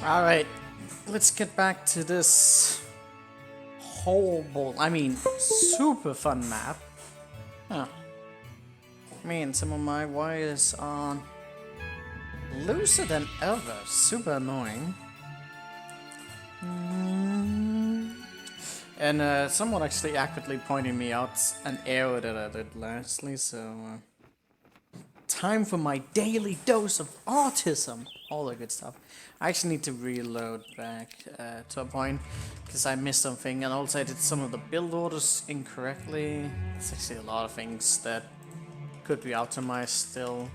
Alright, let's get back to this super fun map. Huh. Man, some of my wires are looser than ever. Super annoying. And someone actually accurately pointed me out an error that I did lastly, so time for my daily dose of autism. All the good stuff. I actually need to reload back to a point because I missed something, and also I did some of the build orders incorrectly. There's actually a lot of things that could be optimized still.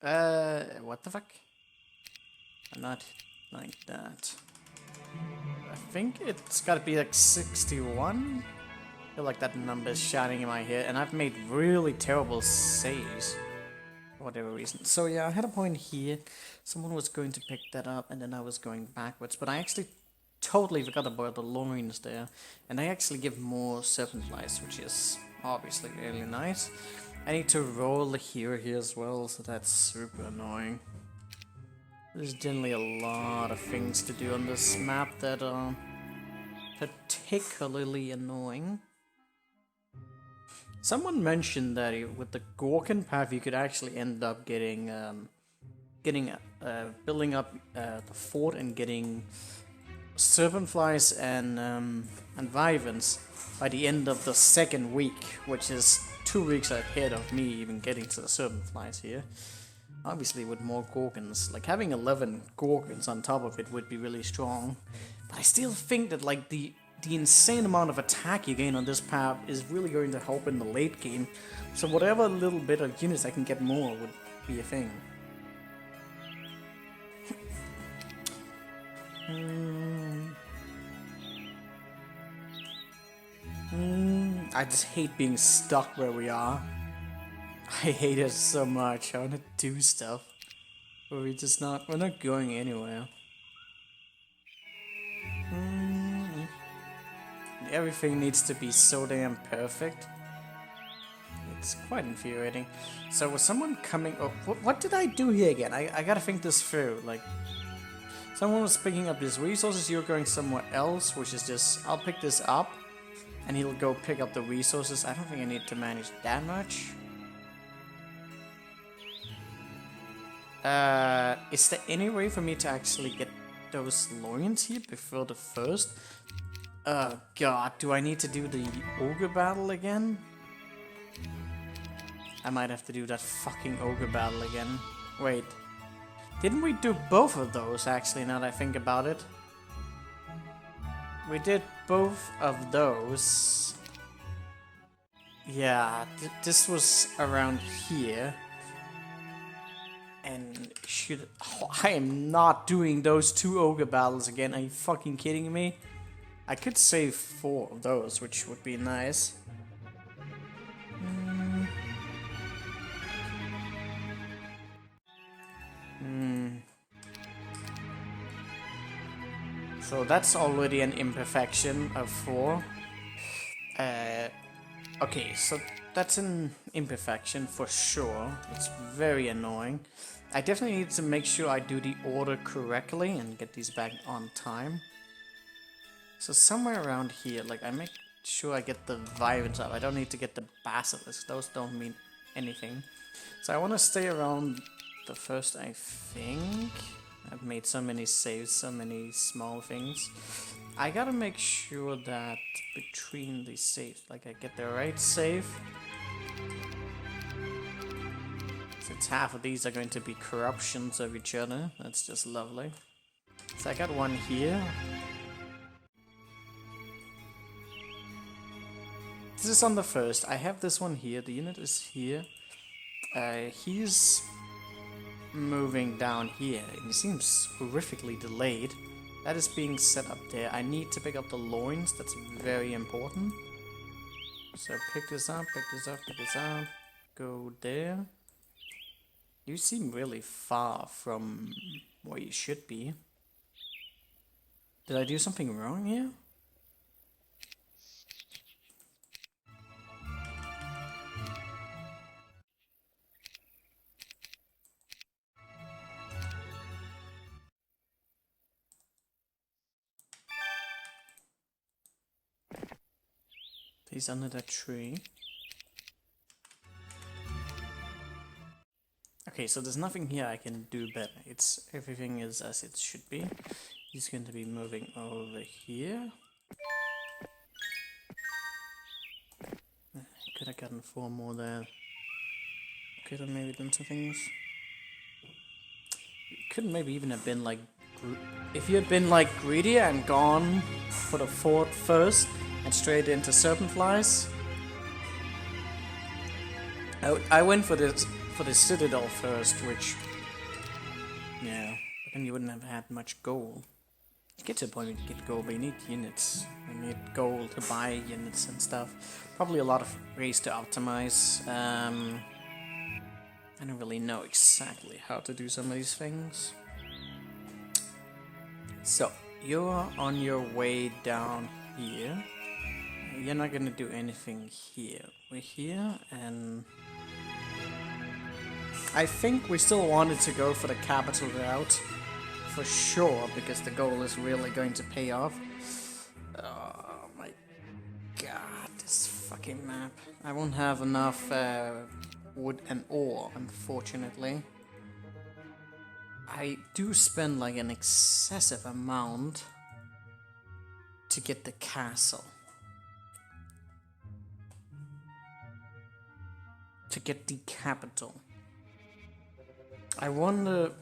What the fuck? I'm not like that. I think it's gotta be like 61. I feel like that number is shouting in my head, and I've made really terrible saves for whatever reason. So yeah, I had a point here. Someone was going to pick that up, and then I was going backwards, but I actually totally forgot about the loins there, and they actually give more serpent flies, which is obviously really nice. I need to roll the hero here as well, so that's super annoying. There's generally a lot of things to do on this map that are particularly annoying. Someone mentioned that with the Gorkin path you could actually end up getting, building up the fort and getting serpent flies and wyverns by the end of the second week, which is 2 weeks ahead of me even getting to the serpent flies here. Obviously with more Gorgons, like having 11 Gorgons on top of it would be really strong, but I still think that like the insane amount of attack you gain on this path is really going to help in the late game, so whatever little bit of units I can get more would be a thing. I just hate being stuck where we are. I hate it so much. I want to do stuff, but we're not going anywhere. Everything needs to be so damn perfect. It's quite infuriating. So was someone coming... Oh, what did I do here again? I gotta think this through. Like, someone was picking up these resources, you're going somewhere else, which is just... I'll pick this up, and he'll go pick up the resources. I don't think I need to manage that much. Is there any way for me to actually get those loins here before the first? Oh god, do I need to do the ogre battle again? I might have to do that fucking ogre battle again. Wait, didn't we do both of those actually, now that I think about it? We did both of those. Yeah, this was around here. And should... Oh, I am not doing those 2 ogre battles again. Are you fucking kidding me? I could save 4 of those, which would be nice. So that's already an imperfection of 4. Okay, so that's an imperfection for sure. It's very annoying. I definitely need to make sure I do the order correctly and get these back on time. So somewhere around here, like I make sure I get the wyverns up. I don't need to get the basilisks. Those don't mean anything. So I want to stay around the first, I think. I've made so many saves, so many small things. I gotta make sure that between these saves, like I get the right save. Since half of these are going to be corruptions of each other, that's just lovely. So I got one here. This is on the first. I have this one here. The unit is here. He's moving down here. He seems horrifically delayed. That is being set up there. I need to pick up the loins. That's very important. So pick this up, pick this up, pick this up. Go there. You seem really far from where you should be. Did I do something wrong here? He's under that tree. Okay, so there's nothing here I can do better. Everything is as it should be. He's going to be moving over here. Could have gotten 4 more there. Could have maybe done some things. Could maybe even have been like... If you had been like greedy and gone for the fort first and straight into serpent flies. I went for the citadel first, which... Yeah, but then you wouldn't have had much gold. You get to a point where you get gold, but you need units. You need gold to buy units and stuff. Probably a lot of ways to optimize. I don't really know exactly how to do some of these things. So, you're on your way down here. You're not gonna do anything here. We're here, and... I think we still wanted to go for the capital route. For sure, because the goal is really going to pay off. Oh my god, this fucking map. I won't have enough wood and ore, unfortunately. I do spend like an excessive amount to get the castle. To get the capital. I wonder,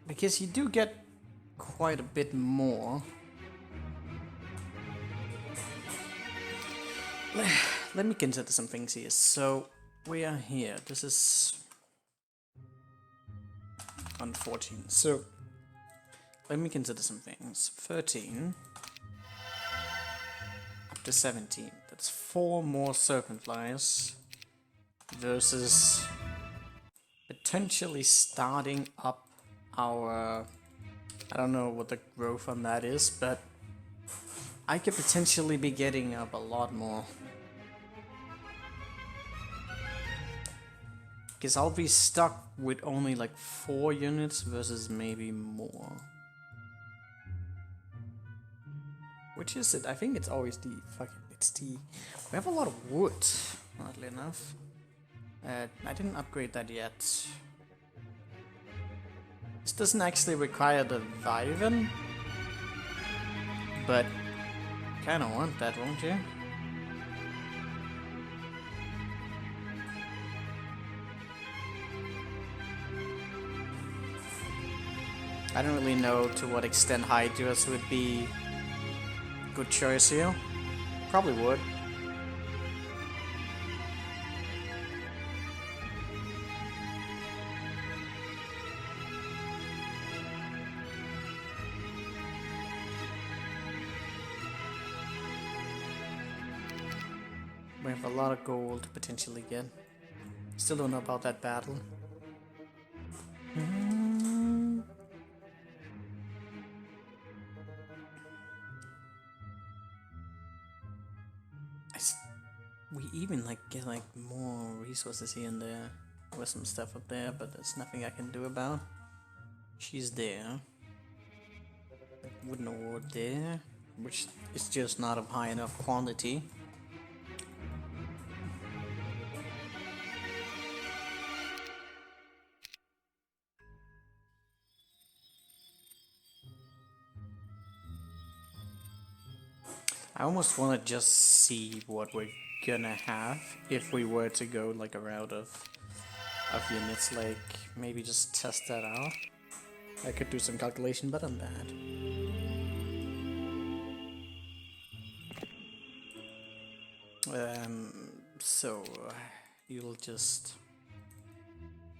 because you do get quite a bit more. Let me consider some things here. So, we are here. This is on 14. So, let me consider some things. 13 up to 17. That's 4 more serpent flies versus potentially starting up our... I don't know what the growth on that is, but I could potentially be getting up a lot more. Because I'll be stuck with only like 4 units versus maybe more. Which is it? I think it's always the it's the... We have a lot of wood, oddly enough. I didn't upgrade that yet. This doesn't actually require the Viven, but kinda want that, won't you? I don't really know to what extent Hydras would be a good choice here. Probably would. We have a lot of gold to potentially get. Still don't know about that battle. We even like get like more resources here and there. There was some stuff up there, but there's nothing I can do about. She's there. Wooden ore there, which is just not of high enough quantity. I almost want to just see what we're gonna have if we were to go like a route of units, like maybe just test that out. I could do some calculation, but I'm bad. So you'll just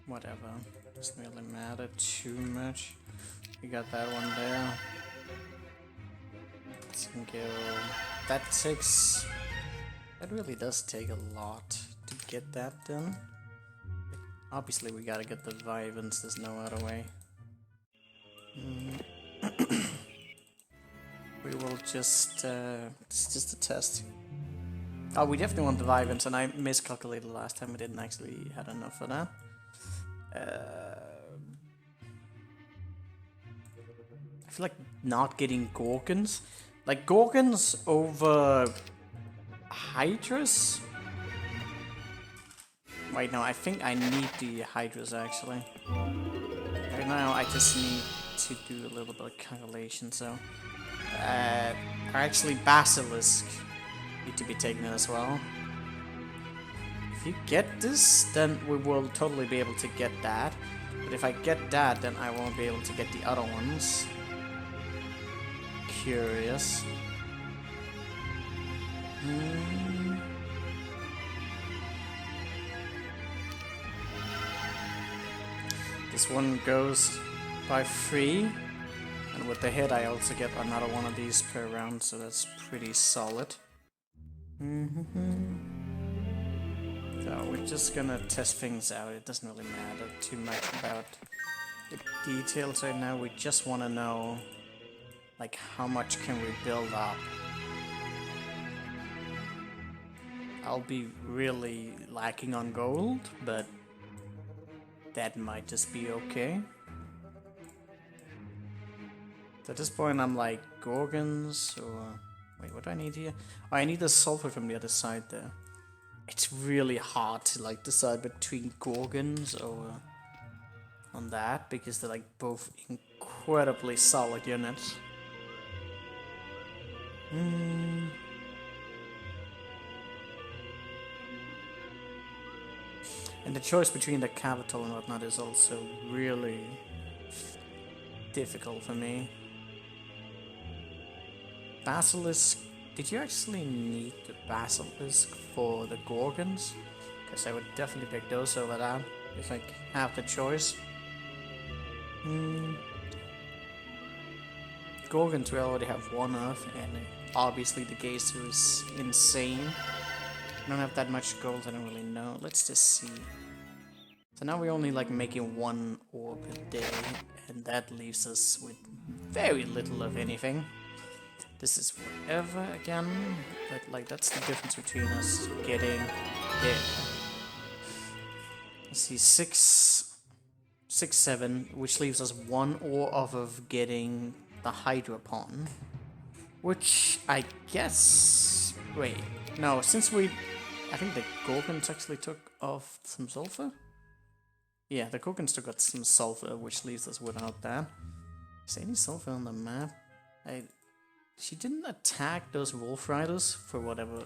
whatever, doesn't really matter too much. We got that one there. Let's go. That takes... That really does take a lot to get that done. Obviously we gotta get the Vivens, there's no other way. We will just... it's just a test. Oh, we definitely want the Vivens, and I miscalculated last time. We didn't actually had enough for that. I feel like not getting Gorgons. Like, Gorgons over Hydras? Wait, no, I think I need the Hydras actually. Right now I just need to do a little bit of calculation, so... actually Basilisk need to be taken as well. If you get this, then we will totally be able to get that. But if I get that, then I won't be able to get the other ones. Curious. This one goes by 3. And with the hit, I also get another one of these per round, so that's pretty solid. So we're just gonna test things out. It doesn't really matter too much about the details right now. We just want to know, like, how much can we build up. I'll be really lacking on gold, but that might just be okay. So at this point I'm like, Gorgons, or... Wait, what do I need here? Oh, I need the sulfur from the other side there. It's really hard to like decide between Gorgons or on that, because they're like both incredibly solid units. And the choice between the capital and whatnot is also really difficult for me. Basilisk. Did you actually need the Basilisk for the Gorgons? Because I would definitely pick those over that if I have the choice. Gorgons we already have one of, and obviously the Geyser is insane. I don't have that much gold, I don't really know. Let's just see. So now we're only like making 1 ore per day, and that leaves us with very little of anything. This is whatever again, but like that's the difference between us getting there. Let's see, 6, 7, which leaves us 1 ore off of getting the Hydra pawn. Which I guess... Wait, no, since we... I think the Gorgons actually took off some sulfur? Yeah, the Gorgons took out some sulfur, which leaves us without that. Is there any sulfur on the map? She didn't attack those Wolf Riders for whatever.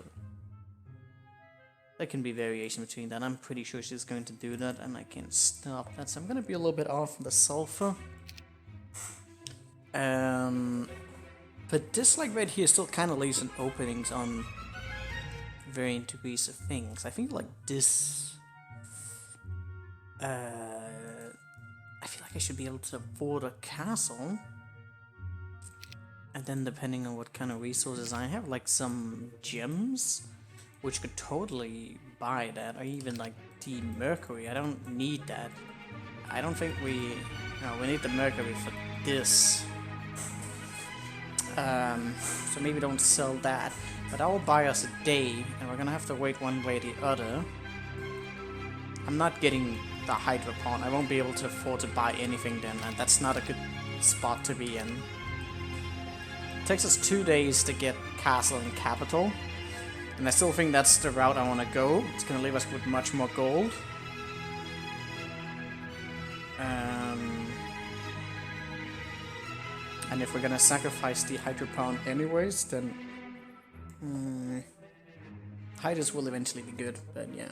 There can be variation between that. I'm pretty sure she's going to do that, and I can't stop that. So I'm going to be a little bit off the sulfur. But this, like right here, still kind of leaves some openings on varying degrees of things. I think like this. I feel like I should be able to afford a castle. And then depending on what kind of resources I have, like some gems, which could totally buy that, or even like the mercury. I don't need that. I don't think we... No, we need the mercury for this. So maybe don't sell that. But that will buy us a day, and we're gonna have to wait one way or the other. I'm not getting the Hydra pawn. I won't be able to afford to buy anything then, and that's not a good spot to be in. It takes us 2 days to get castle and capital, and I still think that's the route I want to go. It's going to leave us with much more gold. And if we're going to sacrifice the Hydra Pound anyways, then Hydras will eventually be good, but yeah.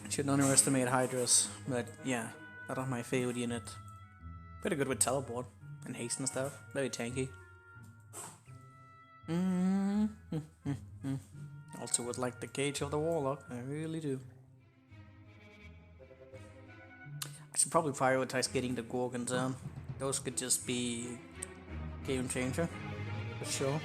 Shouldn't underestimate Hydras, but yeah, that are my favorite unit. Pretty good with teleport and haste and stuff. Very tanky. Also would like the Cage of the Warlock. I really do. I should probably prioritize getting the Gorgons on. Those could just be game changer. For sure.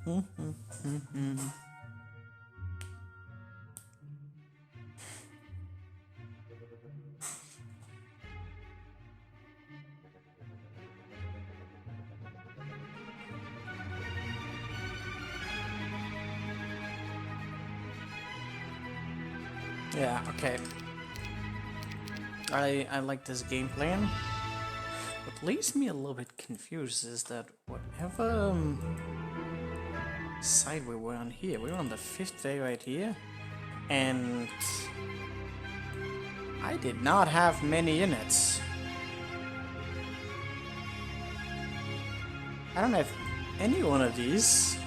Yeah, okay. I like this game plan. What leaves me a little bit confused is that whatever side we were on here, we were on the 5th day right here, and I did not have many units. I don't have any one of these.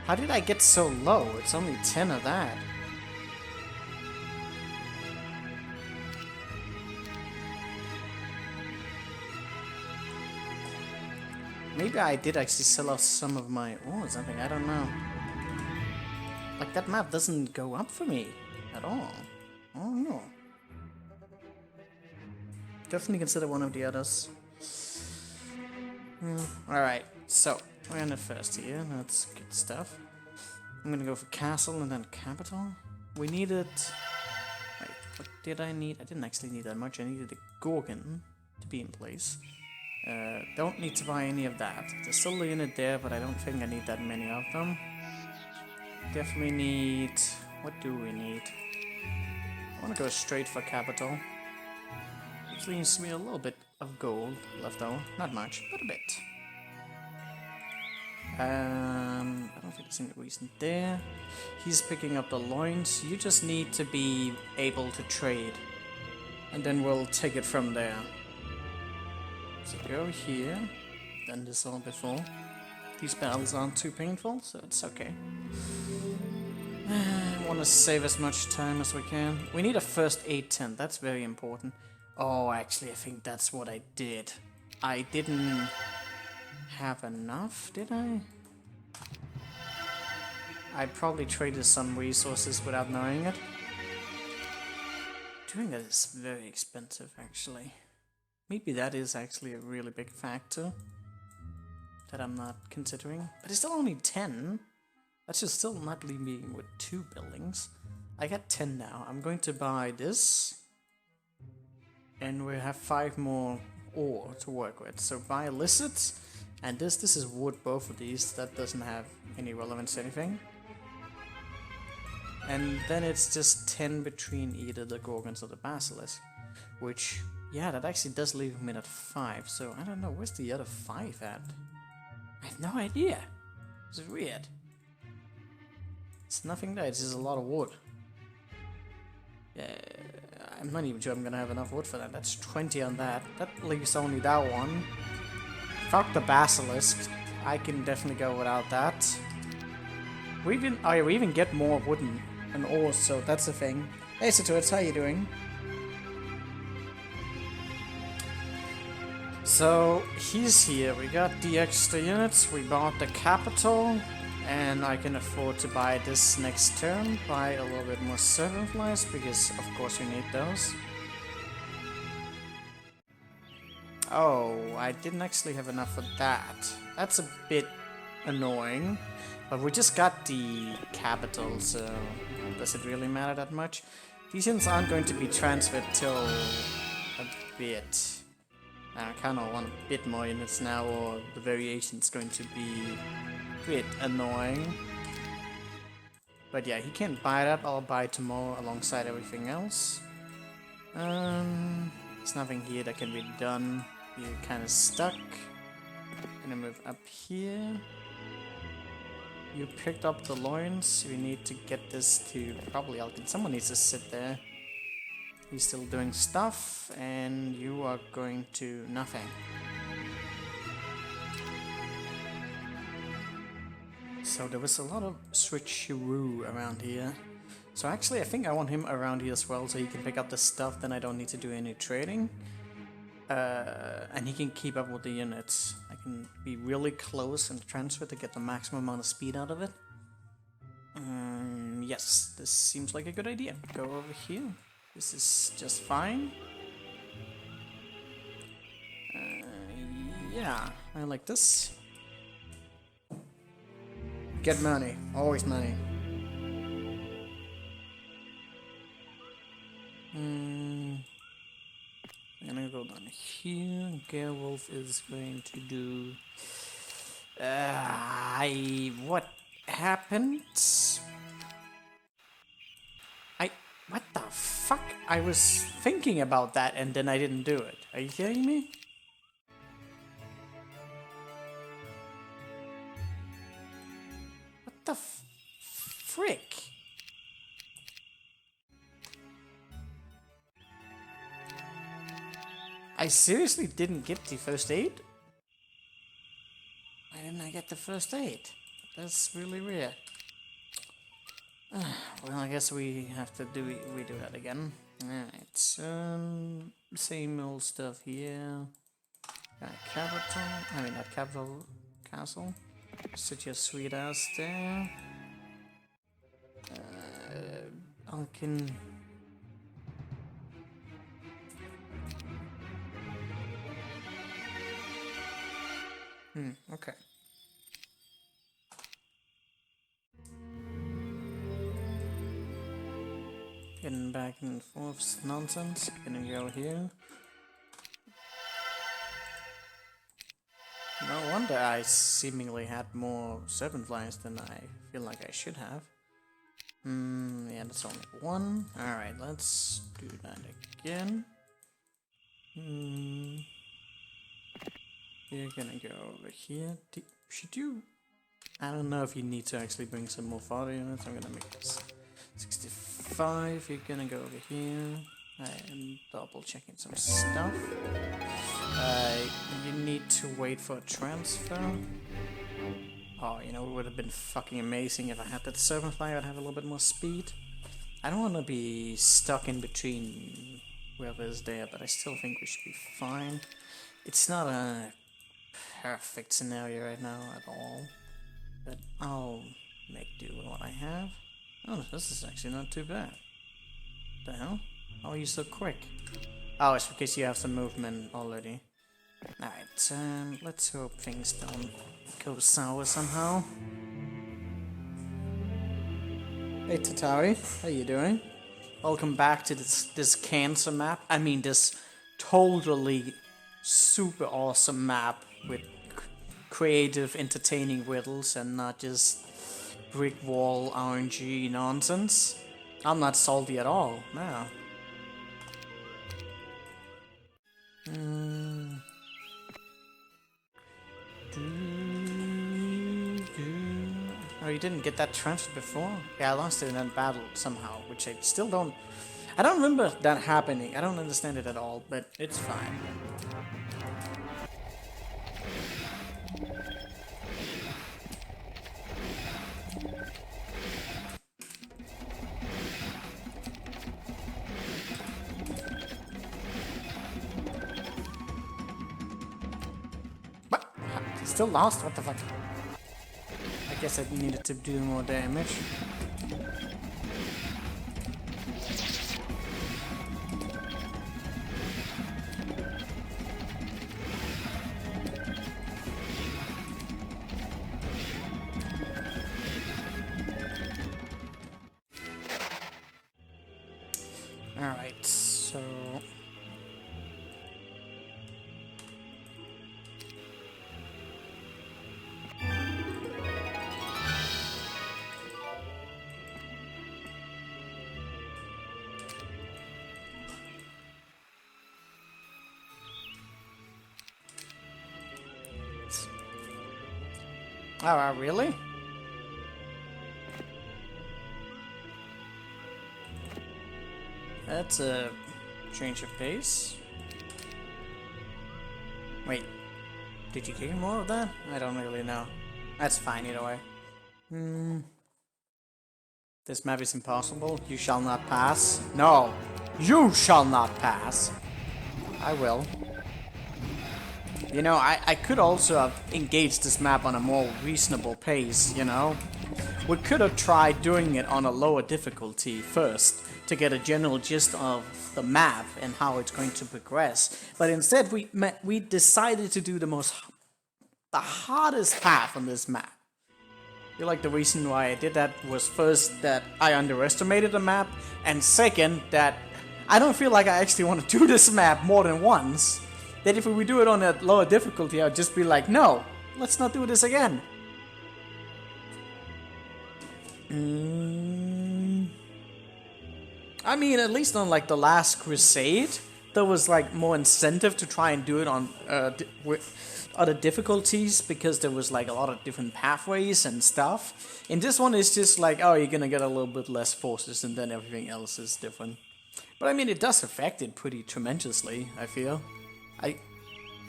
How did I get so low? It's only 10 of that. Maybe I did actually sell off some of my ore or something, I don't know. Like, that map doesn't go up for me at all. I don't know. Definitely consider one of the others. Alright, so we're in the first here. That's good stuff. I'm gonna go for castle and then capital. We needed... Wait, what did I need? I didn't actually need that much. I needed a Gorgon to be in place. Don't need to buy any of that. There's still a unit there, but I don't think I need that many of them. Definitely need... What do we need? I want to go straight for capital. Which leaves me a little bit of gold left over. Not much, but a bit. I don't think there's any reason there. He's picking up the loins. You just need to be able to trade. And then we'll take it from there. So go here. Done this all before. These battles aren't too painful, so it's okay. I want to save as much time as we can. We need a first aid tent, that's very important. Oh, actually, I think that's what I did. I didn't have enough, did I? I probably traded some resources without knowing it. Doing that is very expensive, actually. Maybe that is actually a really big factor that I'm not considering. But it's still only 10. That should still not leave me with 2 buildings. I got 10 now. I'm going to buy this. And we have 5 more ore to work with. So buy illicit. And this is wood, both of these. That doesn't have any relevance to anything. And then it's just 10 between either the Gorgons or the Basilisk. Which... yeah, that actually does leave me at 5, so I don't know, where's the other 5 at? I have no idea. This is weird. It's nothing there, it's just a lot of wood. I'm not even sure I'm gonna have enough wood for that. That's 20 on that. That leaves only that one. Fuck the Basilisk. I can definitely go without that. We even get more wooden and ore, so that's the thing. Hey Saturds, how you doing? So, he's here. We got the extra units, we bought the capital, and I can afford to buy this next turn, buy a little bit more servant flies, because of course we need those. Oh, I didn't actually have enough for that. That's a bit annoying, but we just got the capital, so does it really matter that much? These units aren't going to be transferred till a bit. I kind of want a bit more units now, or the variation's going to be a bit annoying. But yeah, he can't buy that. I'll buy tomorrow alongside everything else. There's nothing here that can be done. You're kind of stuck. Gonna move up here. You picked up the loins. We need to get this to probably Alkin. Someone needs to sit there. He's still doing stuff, and you are going to nothing. So there was a lot of switcheroo around here. So actually I think I want him around here as well, so he can pick up the stuff, then I don't need to do any trading. And he can keep up with the units. I can be really close and transfer to get the maximum amount of speed out of it. Yes, this seems like a good idea. Go over here. This is just fine. Yeah, I like this. Get money. Always money. I'm gonna go down here. Gerwolf is going to do... what happened? What the fuck? I was thinking about that and then I didn't do it. Are you kidding me? What the frick? I seriously didn't get the first aid? Why didn't I get the first aid? That's really weird. Well, I guess we have to redo that again. Alright, same old stuff here. Capital, I mean not capital, castle. Sit your sweet ass there. Alkin. Okay. Getting back and forth nonsense. Gonna go here. No wonder I seemingly had more serpent flies than I feel like I should have. Yeah, that's only one. Alright, let's do that again. You're gonna go over here. Should you? I don't know if you need to actually bring some more fodder units. I'm gonna make this 65. You're gonna go over here. I am double checking some stuff. You need to wait for a transfer. Oh, you know, it would have been fucking amazing if I had that serpent fly. I'd have a little bit more speed. I don't want to be stuck in between whoever is there, but I still think we should be fine. It's not a perfect scenario right now at all, but I'll make do with what I have. Oh, this is actually not too bad. What the hell? How are you so quick? Oh, it's because you have some movement already. Alright, let's hope things don't go sour somehow. Hey Tatari, how you doing? Welcome back to this cancer map. I mean this totally super awesome map with creative, entertaining riddles and not just brick wall RNG nonsense. I'm not salty at all, no. Oh, you didn't get that transfer before? Yeah, I lost it in that battle somehow, which I still don't... I don't remember that happening. I don't understand it at all, but it's fine. What? Still lost? What the fuck? I guess I needed to do more damage. Alright, so... Oh, really? That's a change of pace. Wait, did you get more of that? I don't really know. That's fine either way. This map is impossible. You shall not pass. No, you shall not pass. I will. You know, I could also have engaged this map on a more reasonable pace, you know? We could have tried doing it on a lower difficulty first to get a general gist of the map and how it's going to progress. But instead, we decided to do the hardest path on this map. feel like the reason why I did that was first that I underestimated the map, and second that I don't feel like I actually want to do this map more than once. That if we do it on a lower difficulty, I'd just be like, no, let's not do this again. I mean, at least on like the last Crusade, there was like more incentive to try and do it on with other difficulties because there was like a lot of different pathways and stuff. In this one, it's just like, oh, you're gonna get a little bit less forces, and then everything else is different. But I mean, it does affect it pretty tremendously, I feel. I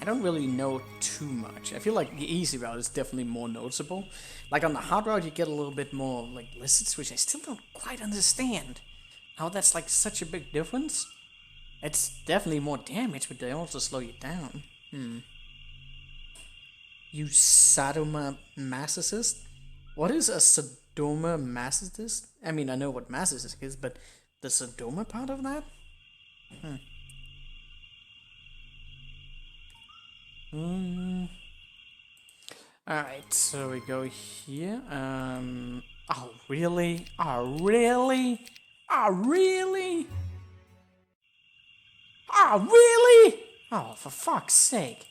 don't really know too much. I feel like the easy route is definitely more noticeable. Like on the hard route, you get a little bit more like lizards, which I still don't quite understand. How that's like such a big difference. It's definitely more damage, but they also slow you down. You Sadoma Masochist? What is a Sadoma Masochist? I mean, I know what Masochist is, but the Sadoma part of that? Alright, so we go here. Oh, really? Oh, really? Oh, really? Oh, really? Oh, for fuck's sake.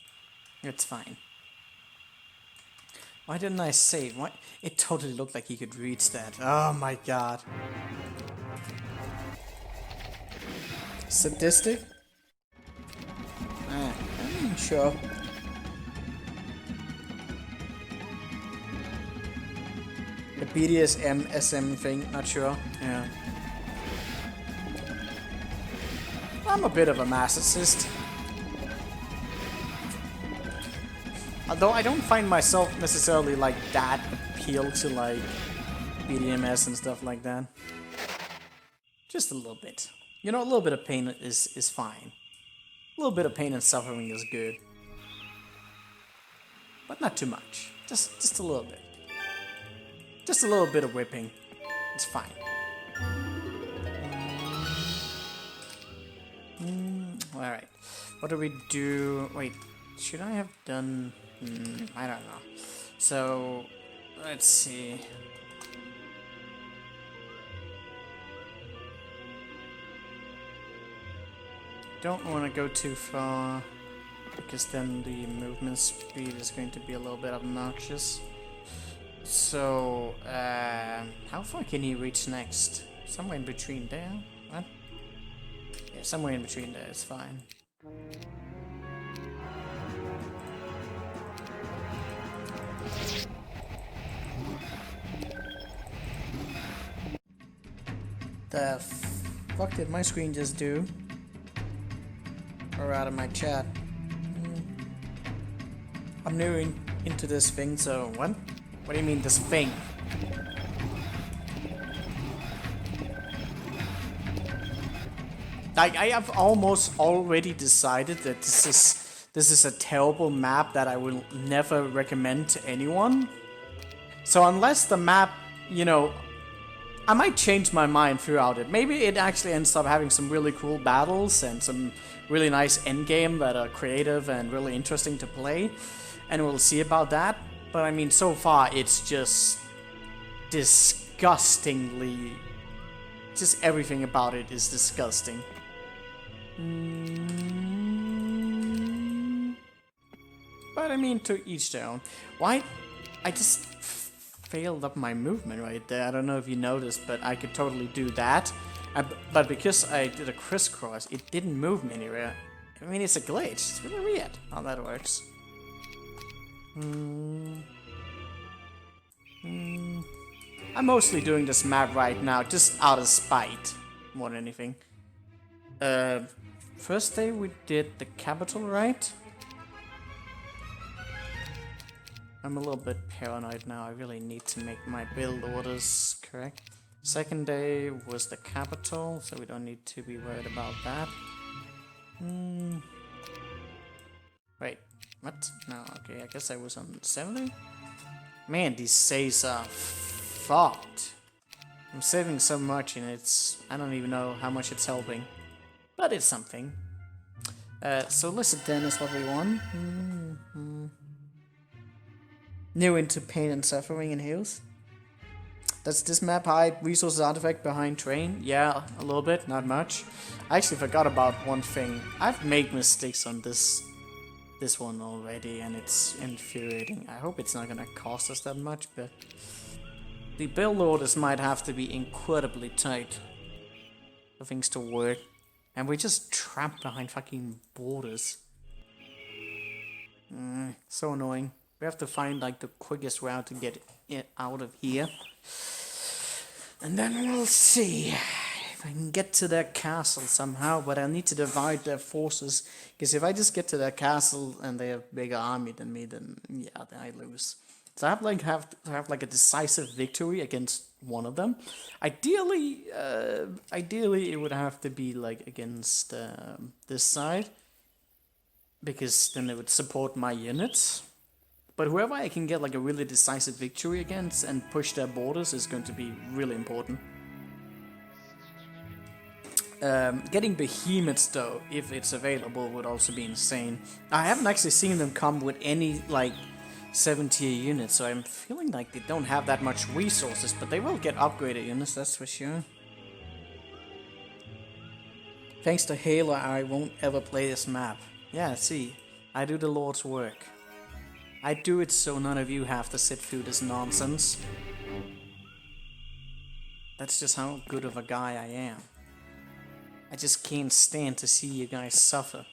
It's fine. Why didn't I save? What? It totally looked like he could reach that. Oh my god. Sadistic? Sure. The BDSM SM thing, not sure. Yeah. I'm a bit of a masochist. Although I don't find myself necessarily like that appealed to like BDMS and stuff like that. Just a little bit. You know, a little bit of pain is fine. A little bit of pain and suffering is good. But not too much. Just a little bit. Just a little bit of whipping. It's fine. Alright. What do we do? Wait, should I have done... I don't know. So, let's see. Don't want to go too far, because then the movement speed is going to be a little bit obnoxious. So, how far can he reach next? Somewhere in between there? What? Yeah, somewhere in between there is fine. The fuck did my screen just do? Or out of my chat? I'm new into this thing, so what? What do you mean this thing? I have almost already decided that this is a terrible map that I will never recommend to anyone. So unless the map, you know, I might change my mind throughout it. Maybe it actually ends up having some really cool battles and some really nice endgame that are creative and really interesting to play. And we'll see about that. But I mean, so far it's just disgustingly... Just everything about it is disgusting. But I mean, to each their own. Why? I just failed up my movement right there. I don't know if you noticed, but I could totally do that. But because I did a crisscross, it didn't move me anywhere. I mean, it's a glitch. It's really weird how that works. I'm mostly doing this map right now just out of spite, more than anything. First day we did the capital, right? I'm a little bit paranoid now. I really need to make my build orders correct. Second day was the capital, so we don't need to be worried about that. Wait, what? No, okay, I guess I was on 70? Man, these saves are fucked. I'm saving so much and I don't even know how much it's helping. But it's something. So listen then is what we want. New into pain and suffering and heals. Does this map hide resources artifact behind train? Yeah, a little bit, not much. I actually forgot about one thing. I've made mistakes on this one already, and it's infuriating. I hope it's not gonna cost us that much, but the build orders might have to be incredibly tight for things to work. And we're just trapped behind fucking borders. So annoying. We have to find like the quickest route to get it out of here. And then we'll see if I can get to their castle somehow, but I need to divide their forces. Because if I just get to their castle and they have a bigger army than me, then yeah, then I lose. So I have to have like a decisive victory against one of them. Ideally, it would have to be like against this side, because then it would support my units. But whoever I can get like a really decisive victory against and push their borders is going to be really important. Getting behemoths though, if it's available, would also be insane. I haven't actually seen them come with any like 7-tier units, so I'm feeling like they don't have that much resources, but they will get upgraded units, that's for sure. Thanks to Halo, I won't ever play this map. Yeah, see, I do the Lord's work. I do it so none of you have to sit through this nonsense. That's just how good of a guy I am. I just can't stand to see you guys suffer.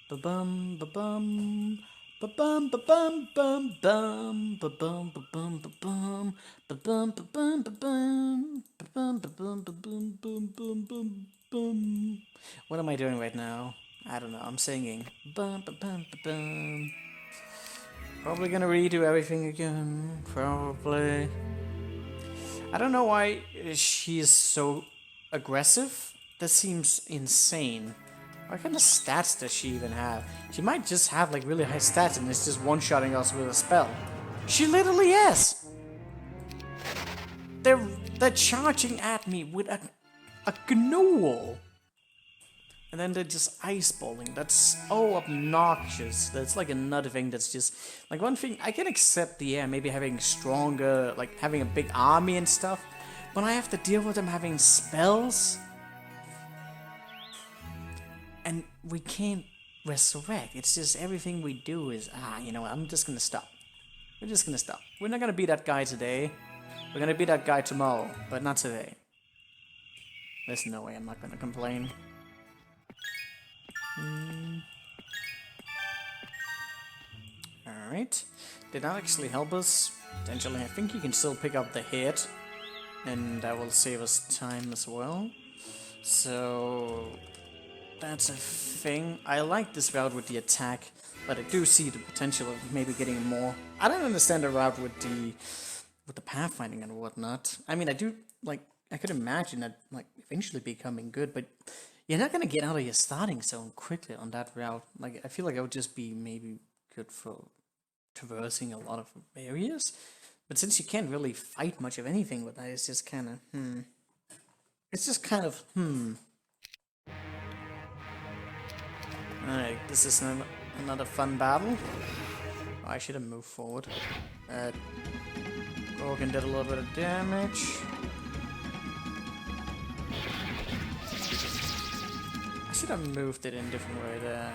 Ba-bum, ba-bum, ba-bum, ba-bum, bum, bum, ba-bum, ba-bum, ba-bum, ba-bum, ba-bum, ba-bum, ba-bum, ba-bum, ba-bum, bum, bum, bum, bum. What am I doing right now? I don't know, I'm singing. Bum, ba-bum, ba-bum. Probably gonna redo everything again, probably. I don't know why she is so aggressive. That seems insane. What kind of stats does she even have? She might just have like really high stats and it's just one-shotting us with a spell. She literally is! They're charging at me with a gnoll. And then they're just iceballing. That's so obnoxious. That's like another thing that's just... Like one thing, I can accept maybe having stronger, like having a big army and stuff. But I have to deal with them having spells. And we can't resurrect. It's just everything we do is, you know what, I'm just gonna stop. We're just gonna stop. We're not gonna be that guy today. We're gonna be that guy tomorrow, but not today. There's no way I'm not gonna complain. Alright. Did that actually help us? Potentially, I think you can still pick up the hit. And that will save us time as well. So... that's a thing. I like this route with the attack, but I do see the potential of maybe getting more. I don't understand the route with the pathfinding and whatnot. I mean, I do, like, I could imagine that, like, eventually becoming good, but you're not gonna get out of your starting zone quickly on that route. Like, I feel like I would just be maybe good for traversing a lot of areas, but since you can't really fight much of anything with that, it's just kind of, It's just kind of, Alright, this is another fun battle. Oh, I should have moved forward. Gorgon did a little bit of damage. I should have moved it in a different way there.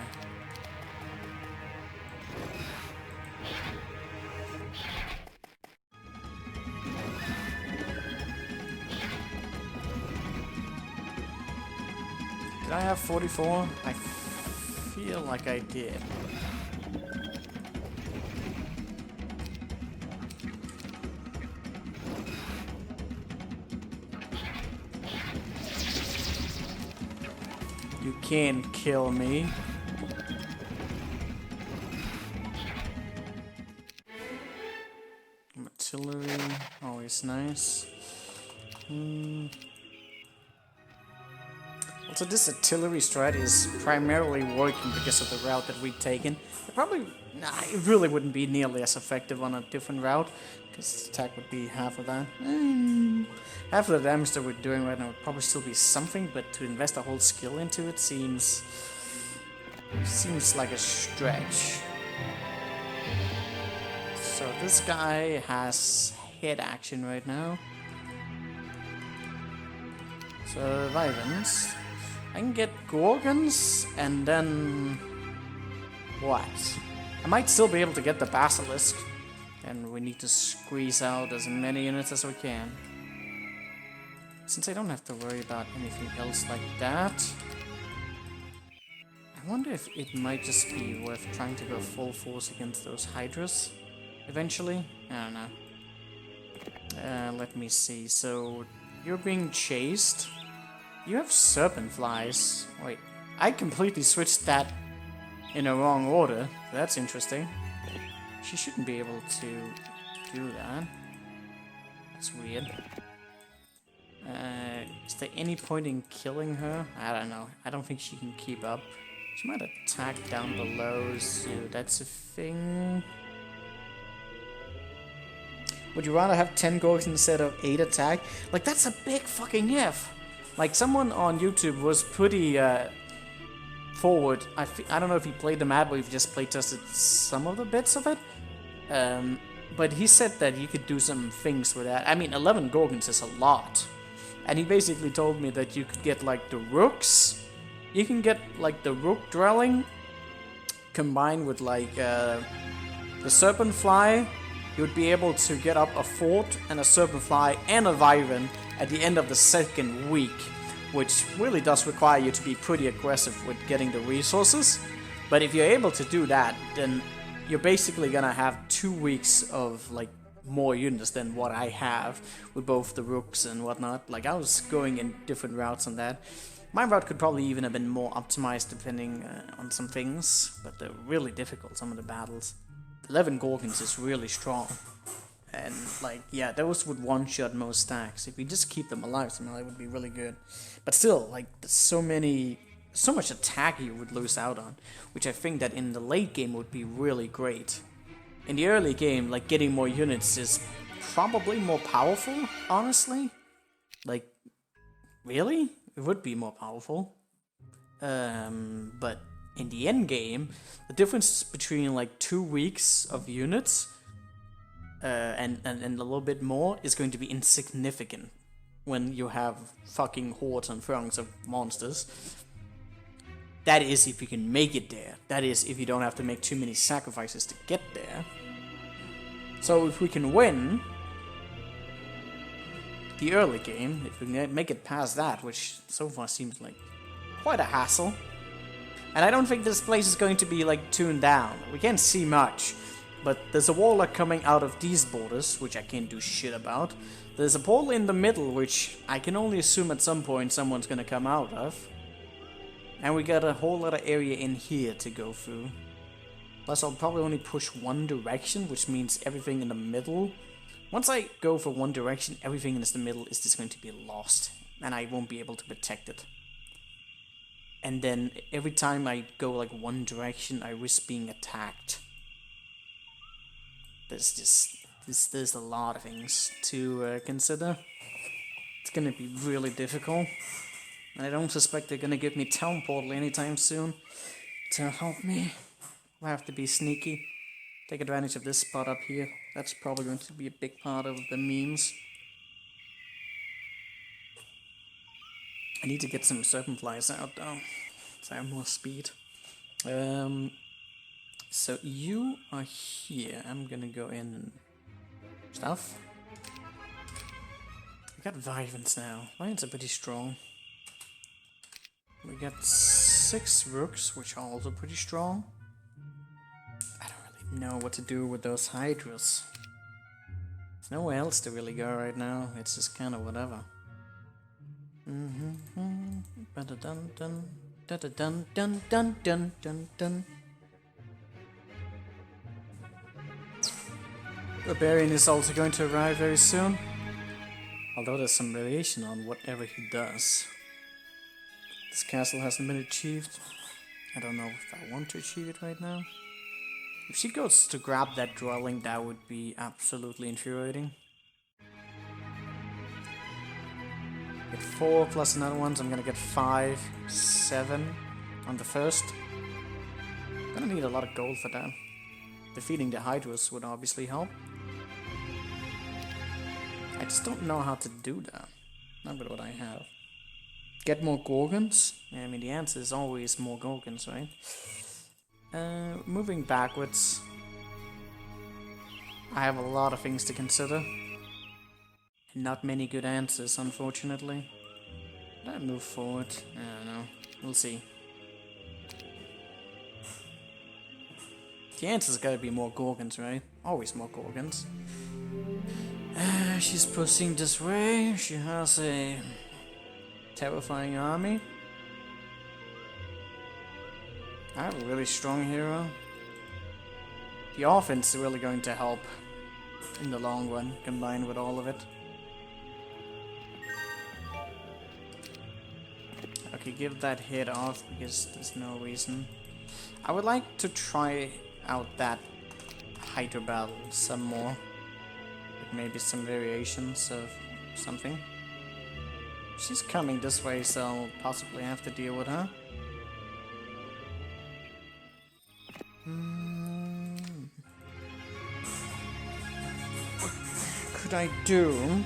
Did I have 44? I feel like I did. You can't kill me. Artillery, always nice. So this artillery strat is primarily working because of the route that we've taken. It really wouldn't be nearly as effective on a different route, because attack would be half of that. Half of the damage that we're doing right now would probably still be something, but to invest a whole skill into it seems like a stretch. So this guy has hit action right now. So Vivens. I can get Gorgons, and then... what? I might still be able to get the Basilisk, and we need to squeeze out as many units as we can. Since I don't have to worry about anything else like that, I wonder if it might just be worth trying to go full force against those Hydras, eventually? I don't know. Let me see, so you're being chased? You have serpent flies. Wait, I completely switched that in the wrong order. That's interesting. She shouldn't be able to do that. That's weird. Is there any point in killing her? I don't know. I don't think she can keep up. She might attack down below, so that's a thing. Would you rather have 10 Gorgs instead of 8 attack? Like, that's a big fucking if. Like, someone on YouTube was pretty forward. I don't know if he played the map or if he just play tested some of the bits of it. But he said that you could do some things with that. I mean, 11 Gorgons is a lot. And he basically told me that you could get, like, the Rooks. You can get, like, the Rook Dwelling combined with, like, the Serpent Fly. You would be able to get up a Fort and a Serpent Fly and a Wyvern at the end of the second week, which really does require you to be pretty aggressive with getting the resources. But if you're able to do that, then you're basically gonna have 2 weeks of like more units than what I have with both the Rooks and whatnot. Like, I was going in different routes on that. My route could probably even have been more optimized depending on some things, but they're really difficult, some of the battles. 11 Gorgons is really strong. And, like, yeah, those would one-shot most stacks. If we just keep them alive somehow, it would be really good. But still, like, there's so much attack you would lose out on, which I think that in the late game would be really great. In the early game, like, getting more units is probably more powerful, honestly. Like, really? It would be more powerful. But in the end game, the difference between, like, 2 weeks of units and a little bit more is going to be insignificant when you have fucking hordes and throngs of monsters. That is if you can make it there. That is if you don't have to make too many sacrifices to get there. So if we can win the early game, if we can make it past that, which so far seems like quite a hassle. And I don't think this place is going to be like tuned down. We can't see much. But there's a warlock coming out of these borders, which I can't do shit about. There's a portal in the middle, which I can only assume at some point someone's gonna come out of. And we got a whole other area in here to go through. Plus I'll probably only push one direction, which means everything in the middle. Once I go for one direction, everything in the middle is just going to be lost. And I won't be able to protect it. And then every time I go like one direction, I risk being attacked. There's a lot of things to consider. It's gonna be really difficult. And I don't suspect they're gonna give me Town Portal anytime soon to help me. I'll have to be sneaky. Take advantage of this spot up here. That's probably going to be a big part of the memes. I need to get some Serpent Flies out though, so I have more speed. So you are here. I'm gonna go in and stuff. We got Vyvens now. Vyvens are pretty strong. We got 6 Rooks, which are also pretty strong. I don't really know what to do with those Hydras. There's nowhere else to really go right now. It's just kind of whatever. Dun dun dun dun dun dun dun dun. Barbarian is also going to arrive very soon. Although there's some variation on whatever he does. This castle hasn't been achieved. I don't know if I want to achieve it right now. If she goes to grab that dwelling, that would be absolutely infuriating. Get 4 plus another one, so I'm gonna get 5, 7 on the first. Gonna need a lot of gold for that. Defeating the Hydras would obviously help. I just don't know how to do that. Not with what I have. Get more Gorgons? I mean, the answer is always more Gorgons, right? Moving backwards. I have a lot of things to consider. Not many good answers, unfortunately. Did I move forward? I don't know. We'll see. The answer's gotta be more Gorgons, right? Always more Gorgons. She's pushing this way. She has a terrifying army. I have a really strong hero. The offense is really going to help in the long run, combined with all of it. Okay, give that hit off because there's no reason. I would like to try out that Hydra battle some more. With maybe some variations of something. She's coming this way, so I'll possibly have to deal with her. What could I do?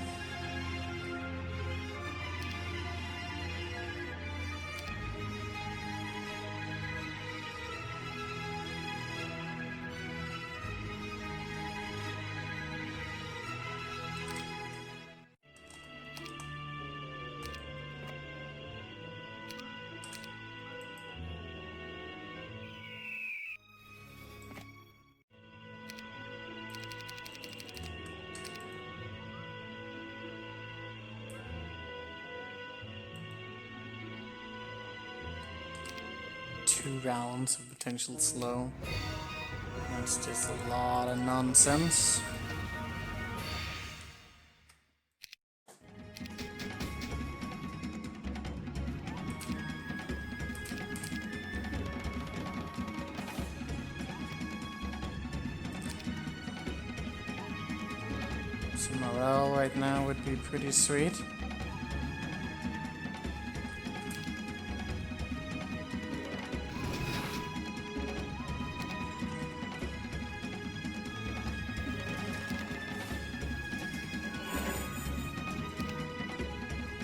Two rounds of potential slow. That's just a lot of nonsense. Some morale right now would be pretty sweet.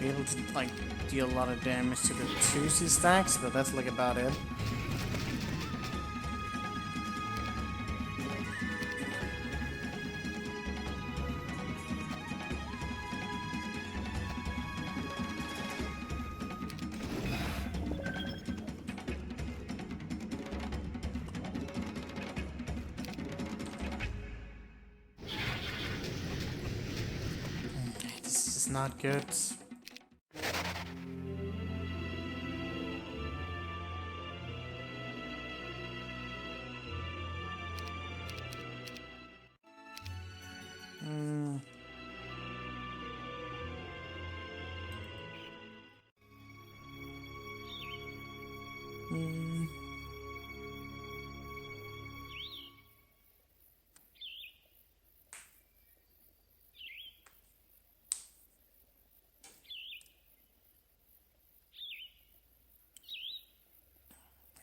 Be able to like deal a lot of damage to the 2C stacks, but that's like about it. This is not good.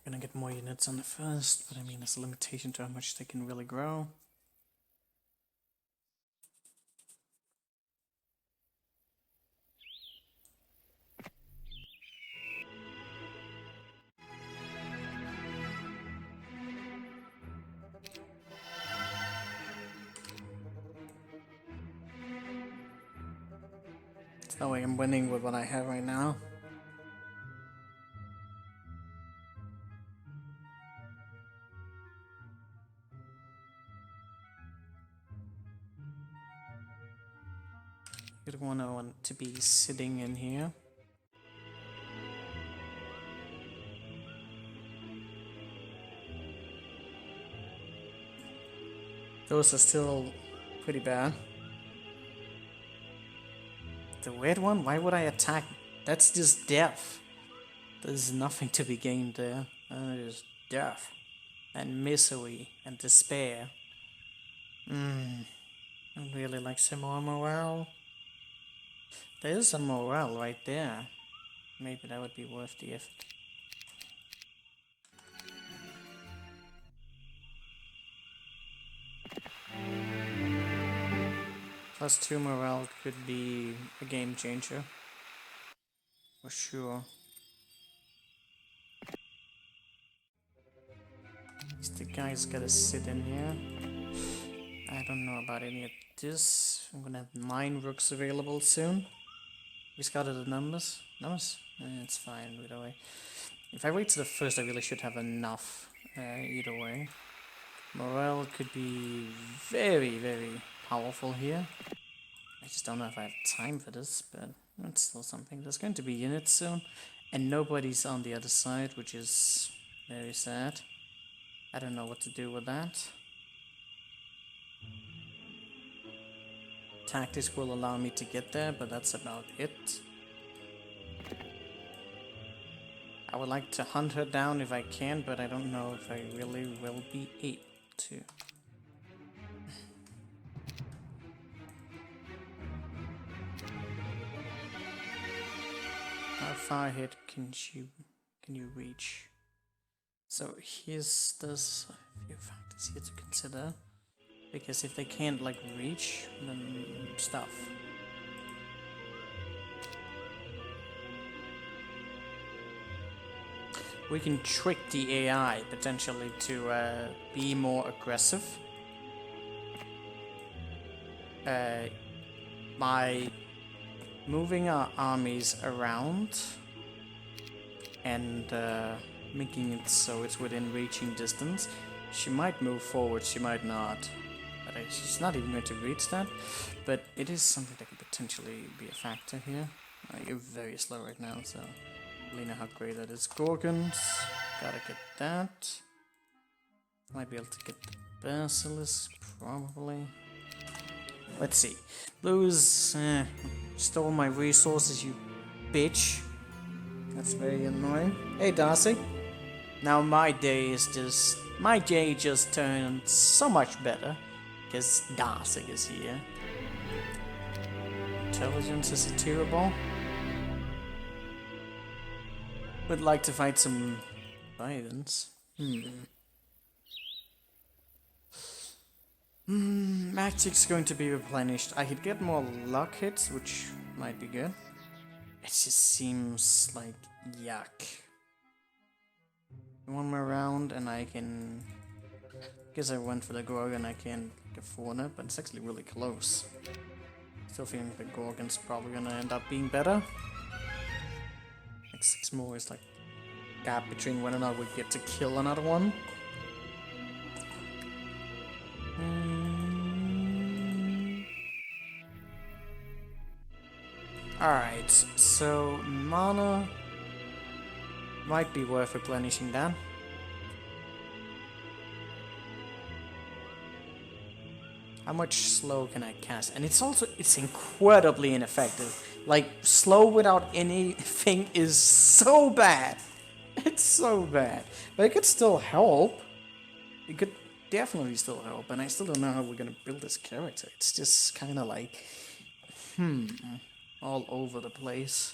Gonna get more units on the first, but I mean, there's a limitation to how much they can really grow. There's no way I'm winning with what I have right now. You don't want to be sitting in here. Those are still pretty bad. The weird one? Why would I attack? That's just death. There's nothing to be gained there. Just death and misery and despair. I'd really like some more morale. There's some morale right there. Maybe that would be worth the effort. +2 morale could be a game changer. For sure. The guy's gotta sit in here. I don't know about any of this. I'm gonna have 9 rooks available soon. We scouted the numbers. Numbers? It's fine either way. If I wait to the first, I really should have enough either way. Morale could be very, very powerful here. I just don't know if I have time for this, but that's still something. There's going to be units soon, and nobody's on the other side, which is very sad. I don't know what to do with that. Tactics will allow me to get there, but that's about it. I would like to hunt her down if I can, but I don't know if I really will be able to. How far ahead can you reach? So there's a few factors here to consider, because if they can't like reach, then stuff. We can trick the AI potentially to be more aggressive by moving our armies around and making it so it's within reaching distance. She might move forward, she might not. But she's not even going to reach that. But it is something that could potentially be a factor here. You're very slow right now, so Lena, how great that is. Gorgons, gotta get that. Might be able to get the Basilisk, probably. Let's see. Blues, stole my resources, you bitch. That's very annoying. Hey, Darcy. Now my day just turned so much better because Darcy is here. Intelligence is a terrible. Would like to fight some violence. Magic's going to be replenished. I could get more luck hits, which might be good. It just seems like yuck. One more round and I can... guess I went for the Gorgon, I can't afford it, but it's actually really close. Still feeling the Gorgon's probably gonna end up being better. Like 6 more is like gap between when or not we get to kill another one. Alright, so mana might be worth replenishing that. How much slow can I cast? And it's incredibly ineffective. Like, slow without anything is so bad. It's so bad. But it could still help. It could definitely still help. And I still don't know how we're gonna build this character. It's just kinda like, all over the place.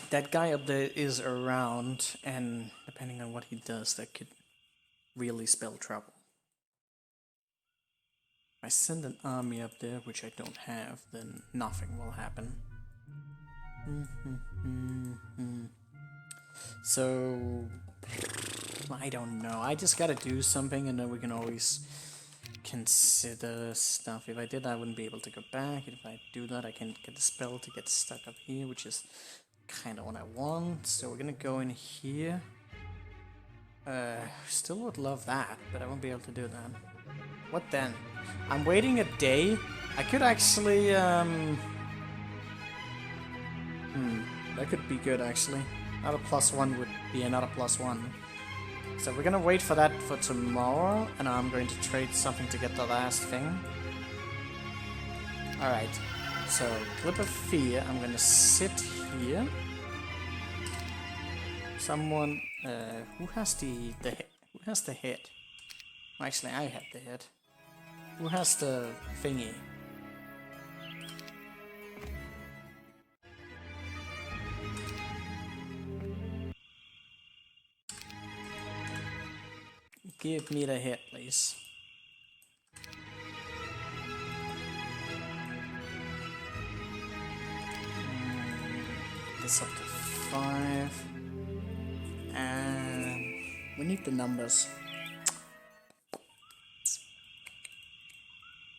That guy up there is around, and depending on what he does, that could really spell trouble. If I send an army up there, which I don't have, then nothing will happen. So, I don't know. I just gotta do something, and then we can always consider stuff. If I did, I wouldn't be able to go back. If I do that, I can get the spell to get stuck up here, which is kind of what I want. So we're gonna go in here. Still would love that, but I won't be able to do that. What then? I'm waiting a day. I could actually That could be good, actually. Another +1 would be another +1. So we're gonna wait for that for tomorrow, and I'm going to trade something to get the last thing. Alright, so Clip of Fear, I'm gonna sit here. Someone, who has the head? Well, actually, I have the head. Who has the thingy? Give me the head, please. This up to 5. And we need the numbers.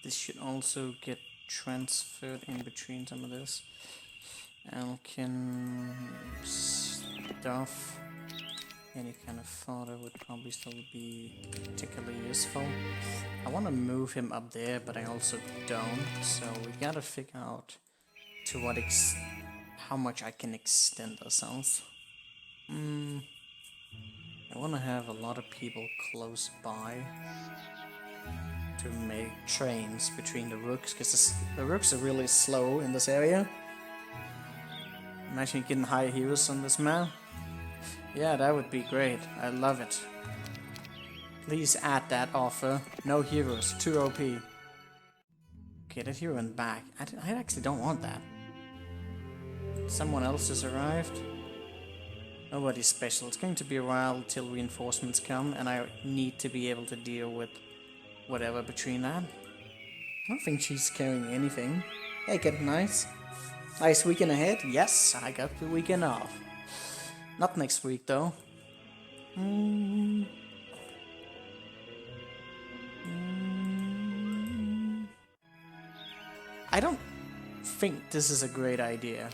This should also get transferred in between some of this. Alkin stuff. Any kind of fodder would probably still be particularly useful. I want to move him up there, but I also don't. So we gotta figure out to what how much I can extend ourselves. I want to have a lot of people close by to make trains between the rooks, because the rooks are really slow in this area. Imagine getting high heroes on this map. Yeah, that would be great. I love it. Please add that offer. No heroes, too OP. Okay, that hero went back. I actually don't want that. Someone else has arrived. Nobody special. It's going to be a while till reinforcements come, and I need to be able to deal with whatever between that. I don't think she's carrying anything. Hey, get nice. Nice weekend ahead? Yes, I got the weekend off. Not next week, though. I don't think this is a great idea.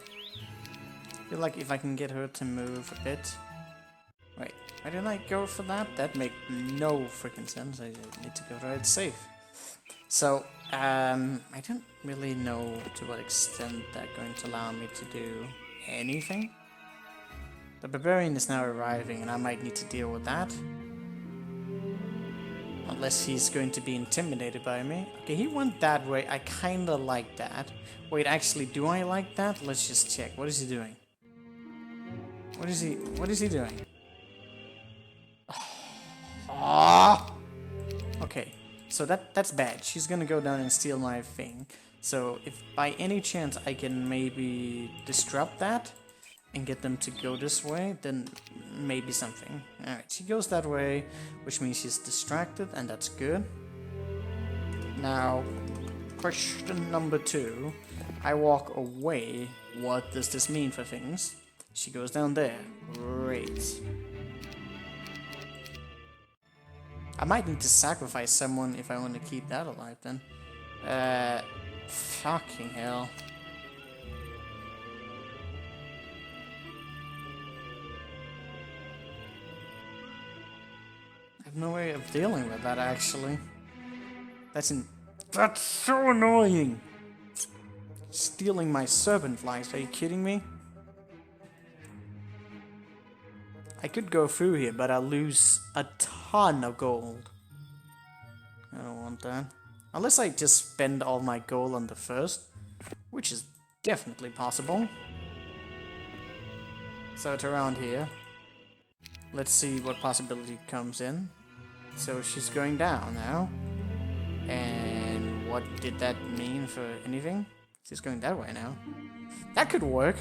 I feel like if I can get her to move a bit... Wait, why didn't I go for that? That made no freaking sense. I need to go right. It's safe. So, I don't really know to what extent that's going to allow me to do anything. The barbarian is now arriving, and I might need to deal with that. Unless he's going to be intimidated by me. Okay, he went that way. I kinda like that. Wait, actually, do I like that? Let's just check. What is he doing? What is he doing? Okay, so that's bad. She's gonna go down and steal my thing. So if by any chance I can maybe disrupt that and get them to go this way, then maybe something. Alright, she goes that way, which means she's distracted, and that's good. Now, question number 2. I walk away. What does this mean for things? She goes down there. Great. I might need to sacrifice someone if I want to keep that alive then. Fucking hell. I have no way of dealing with that, actually. That's so annoying! Stealing my serpent flies, are you kidding me? I could go through here, but I'll lose a ton of gold. I don't want that. Unless I just spend all my gold on the first, which is definitely possible. So it's around here. Let's see what possibility comes in. So she's going down now. And what did that mean for anything? She's going that way now. That could work.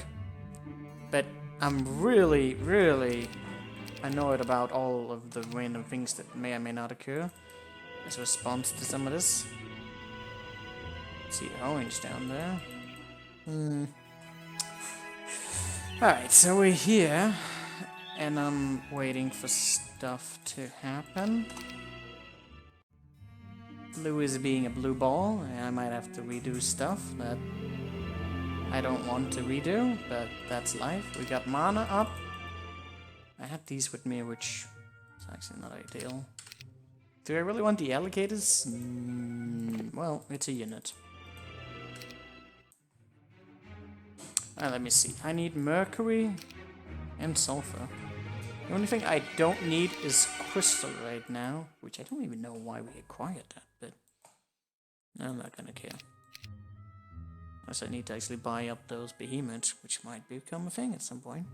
But I'm really, really annoyed about all of the random things that may or may not occur as a response to some of this. See orange down there. Alright, so we're here, and I'm waiting for stuff to happen. Blue is being a blue ball, and I might have to redo stuff that I don't want to redo, but that's life. We got mana up. I had these with me, which is actually not ideal. Do I really want the alligators? Well, it's a unit. Let me see. I need mercury and sulfur. The only thing I don't need is crystal right now, which I don't even know why we acquired that, but I'm not gonna care. Unless I need to actually buy up those behemoths, which might become a thing at some point.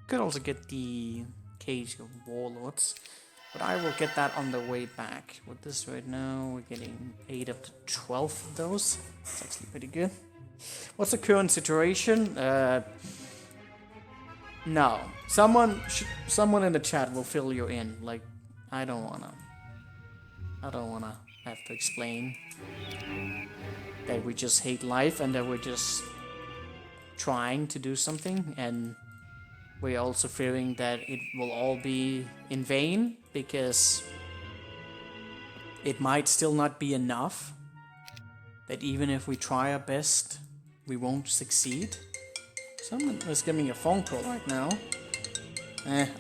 Could also get the cage of warlords, but I will get that on the way back. With this right now, we're getting 8 up to 12 of those. It's actually pretty good. What's the current situation? No. Someone in the chat will fill you in. Like, I don't wanna have to explain that we just hate life and that we're just trying to do something, and we're also fearing that it will all be in vain because it might still not be enough. That even if we try our best, we won't succeed. Someone is giving me a phone call right now.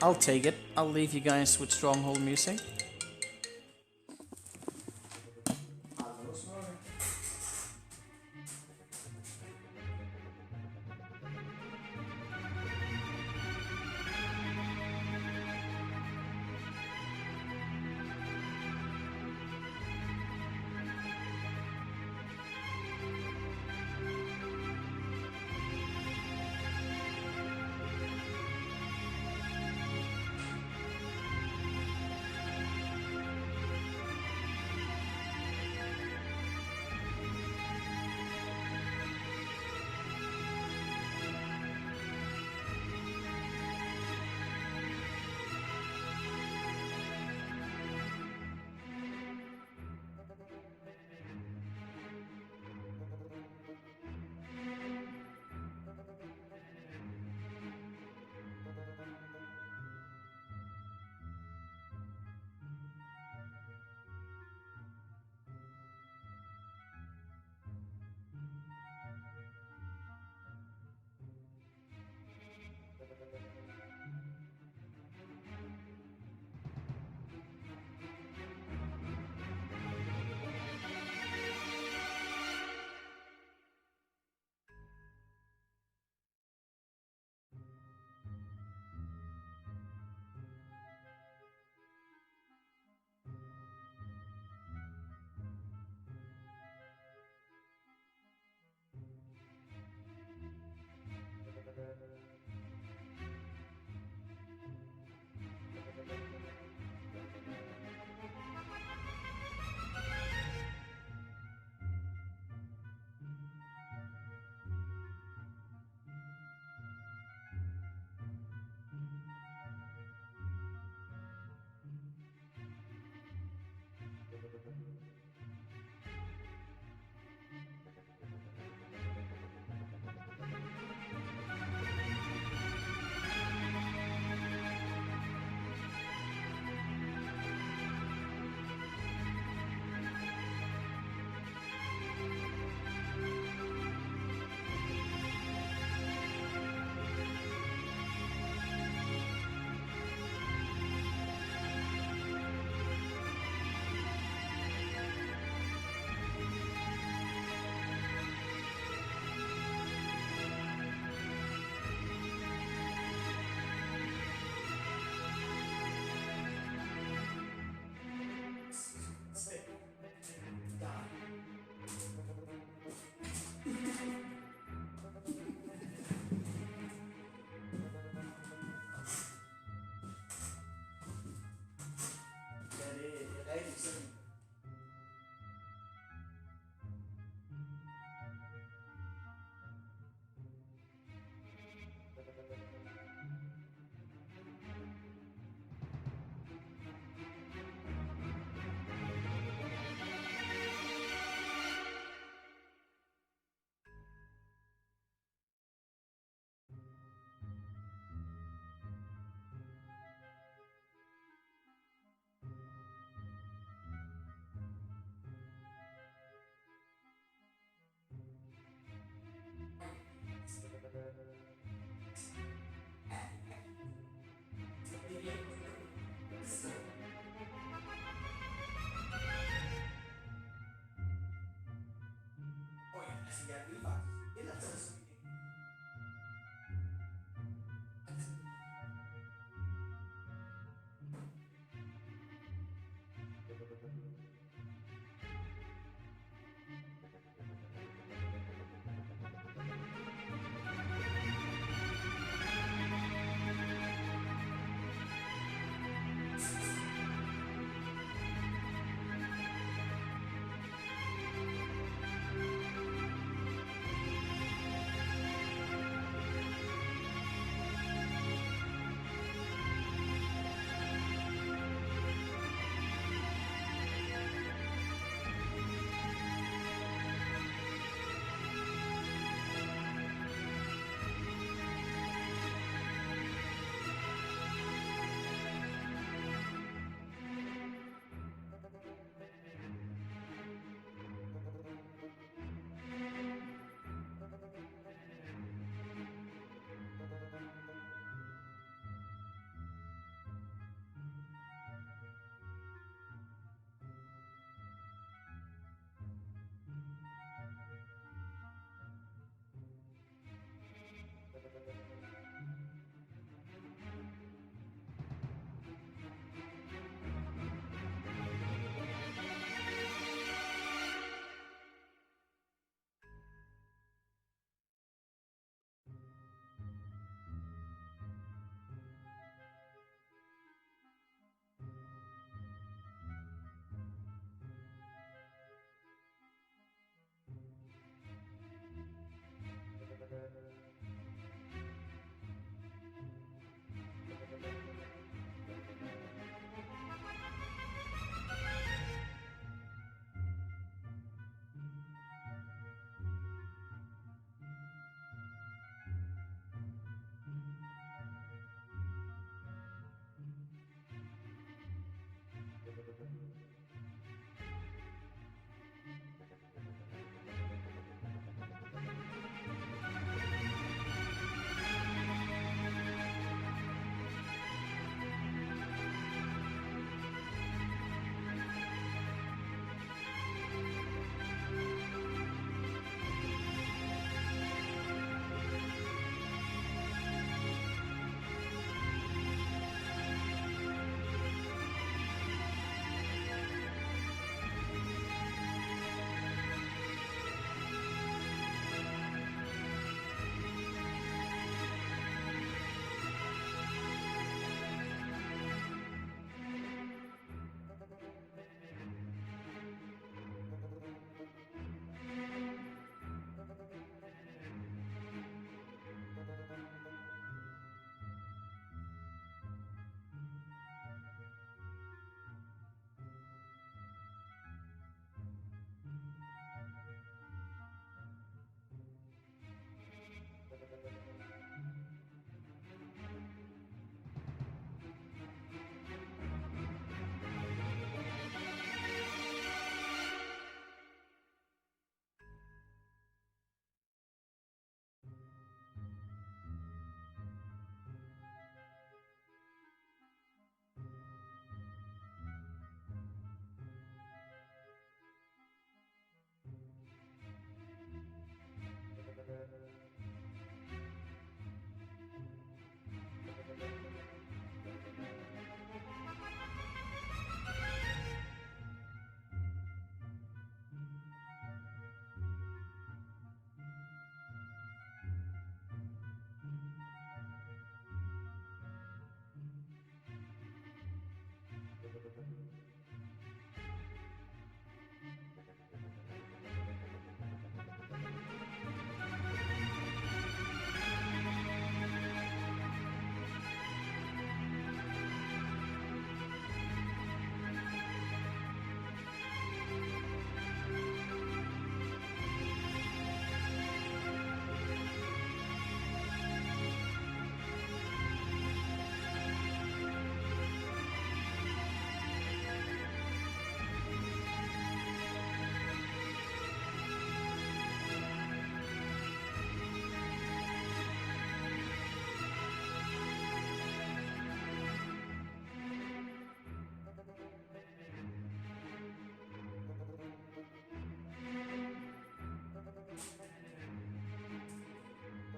I'll take it. I'll leave you guys with Stronghold music.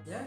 Yeah.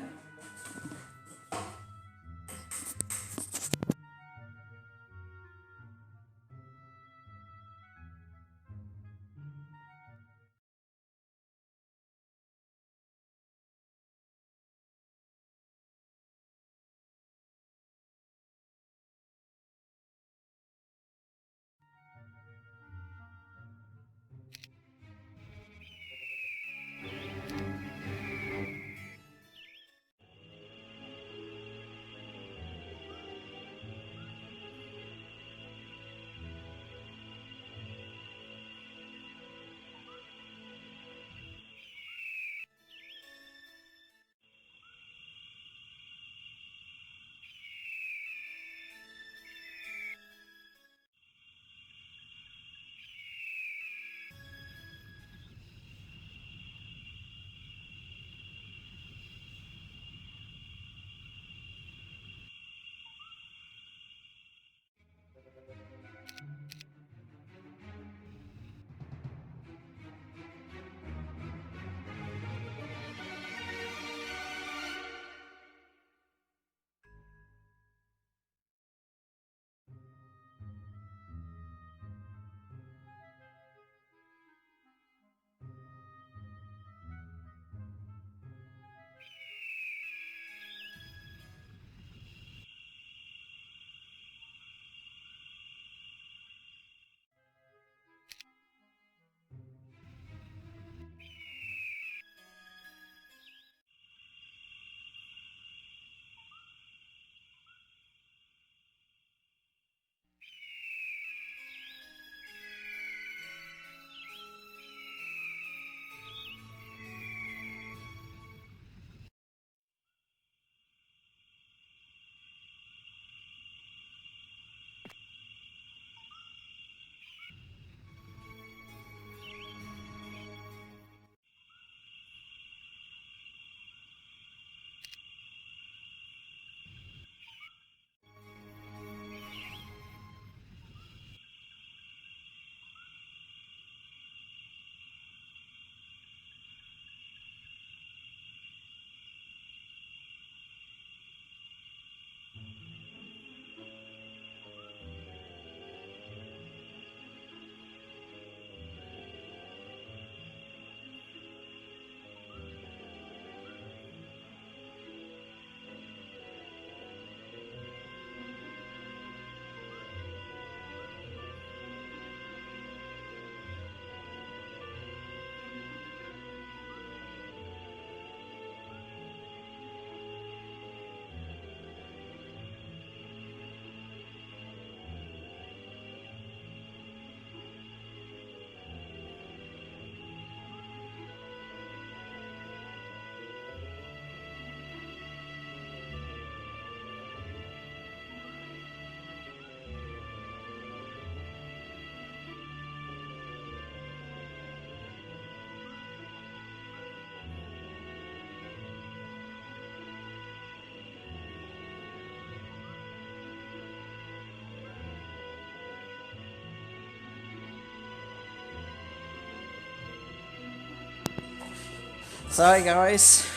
Sorry, guys.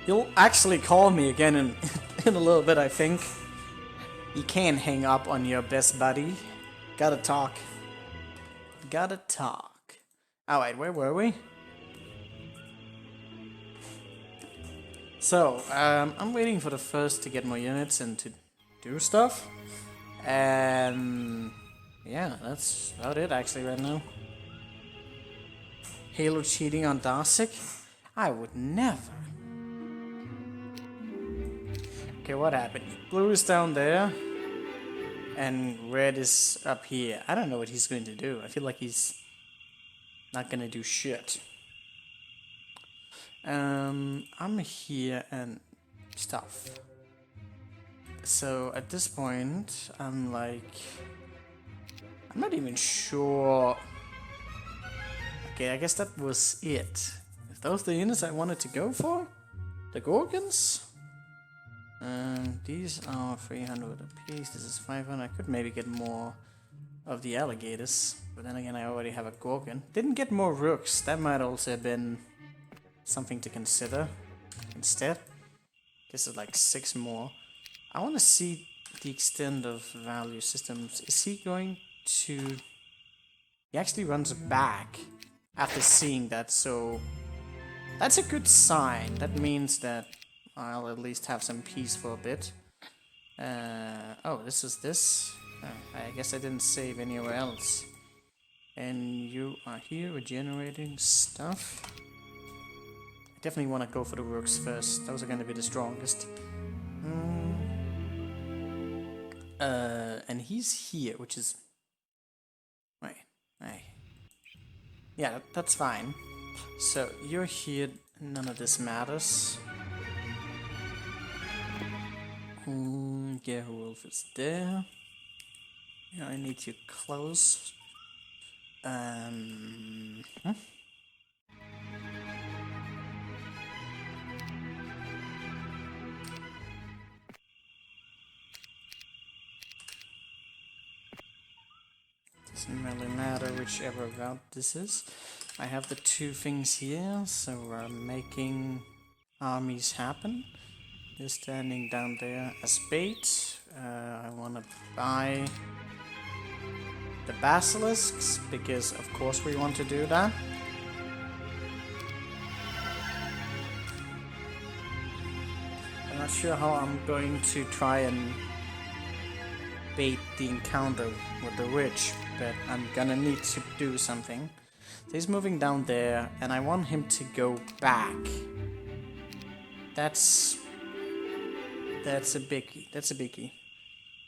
You'll actually call me again in, in a little bit, I think. You can't hang up on your best buddy. Gotta talk. Gotta talk. Alright, where were we? So, I'm waiting for the first to get more units and to do stuff. And yeah, that's about it actually right now. Halo cheating on Darsic? I would never. Okay, what happened? Blue is down there, and red is up here. I don't know what he's going to do. I feel like he's not gonna do shit. I'm here and stuff. So at this point, I'm like, I'm not even sure. Okay, I guess that was it. If those the units I wanted to go for, the Gorgons. These are 300 apiece. This is 500. I could maybe get more of the alligators, but then again, I already have a Gorgon. Didn't get more rooks. That might also have been something to consider instead. This is like 6 more. I want to see the extent of value systems. Is he going to... He actually runs back after seeing that, so that's a good sign. That means that I'll at least have some peace for a bit. Oh, this is this. I guess I didn't save anywhere else. And you are here regenerating stuff. I definitely want to go for the rooks first. Those are going to be the strongest. And he's here, which is... Wait. Yeah, that's fine. So, you're here, none of this matters. Yeah, Wolf is there. Yeah, I need you close. Doesn't really matter whichever route this is. I have the 2 things here, so we're making armies happen. You're standing down there as bait. I want to buy the basilisks, because of course we want to do that. I'm not sure how I'm going to try and bait the encounter with the witch, but I'm gonna need to do something. So he's moving down there, and I want him to go back. That's a biggie. That's a biggie.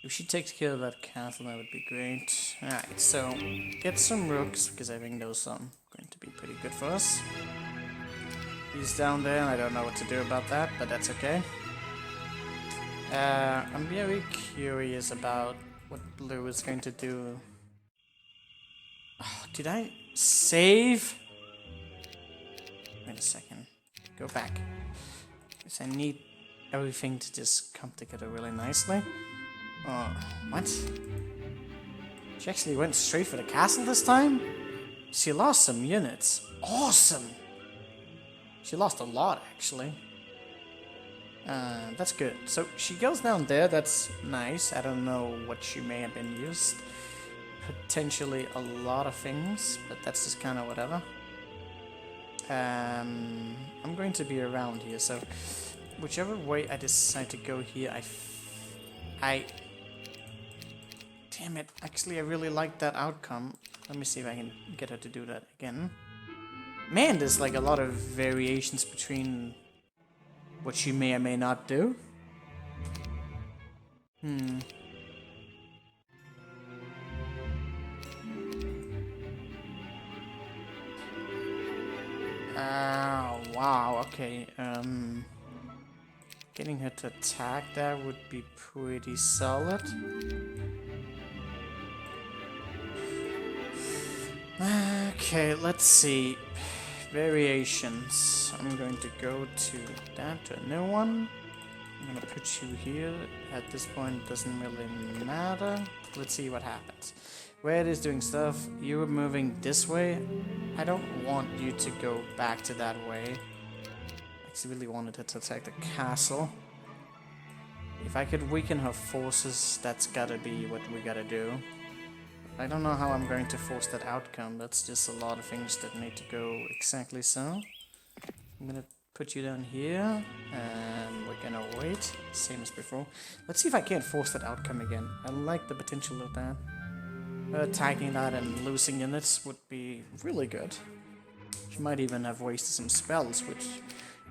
If she takes care of that castle, that would be great. Alright, so get some rooks, because I think those are going to be pretty good for us. He's down there, and I don't know what to do about that, but that's okay. I'm very curious about what blue is going to do. Oh, did I save? Wait a second. Go back. Because I need everything to just come together really nicely. Oh, what? She actually went straight for the castle this time? She lost some units. Awesome! She lost a lot, actually. That's good. So she goes down there, that's nice. I don't know what she may have been used. Potentially a lot of things, but that's just kind of whatever. I'm going to be around here, so whichever way I decide to go here, damn it, actually I really like that outcome. Let me see if I can get her to do that again. Man, there's like a lot of variations between what she may or may not do. Wow, okay, getting her to attack that would be pretty solid. Okay, let's see. Variations. I'm going to go to that, to a new one. I'm gonna put you here. At this point, it doesn't really matter. Let's see what happens. Where it is doing stuff, you were moving this way. I don't want you to go back to that way. I actually really wanted her to attack the castle. If I could weaken her forces, that's gotta be what we gotta do. I don't know how I'm going to force that outcome. That's just a lot of things that need to go exactly so. I'm gonna put you down here, and we're gonna wait, same as before. Let's see if I can't force that outcome again. I like the potential of that. Attacking that and losing units would be really good. She might even have wasted some spells, which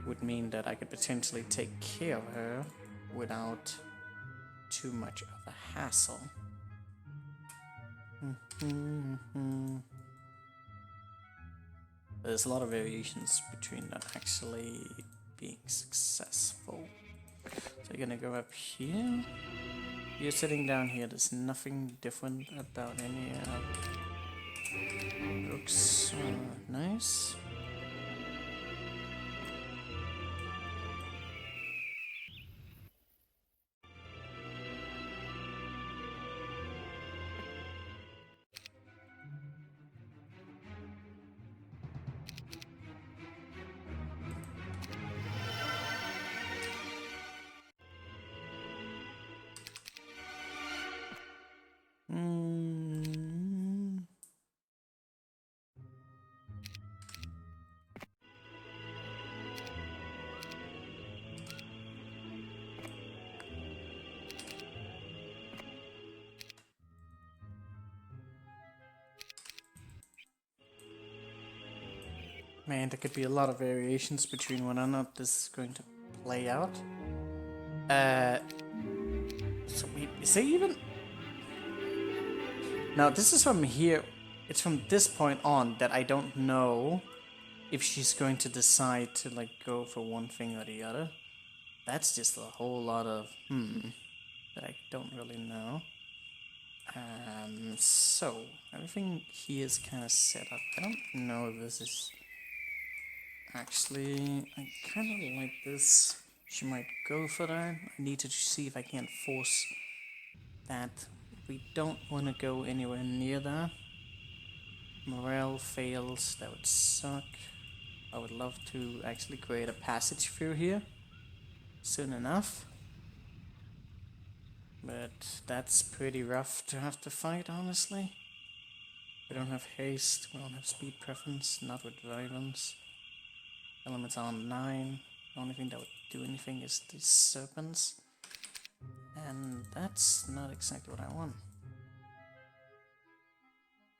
would mean that I could potentially take care of her without too much of a hassle. There's a lot of variations between that actually being successful. So you're gonna go up here. You're sitting down here. There's nothing different about any looks nice. Man, there could be a lot of variations between whether or not this is going to play out. So wait, is it even... Now, this is from here. It's from this point on that I don't know if she's going to decide to, like, go for one thing or the other. That's just a whole lot of, that I don't really know. So, everything here is kind of set up. I don't know if this is... Actually, I kind of like this. She might go for that. I need to see if I can force that. We don't want to go anywhere near that. Morale fails. That would suck. I would love to actually create a passage through here soon enough. But that's pretty rough to have to fight, honestly. We don't have haste, we don't have speed preference, not with violence. Elements are on 9. The only thing that would do anything is these serpents. And that's not exactly what I want.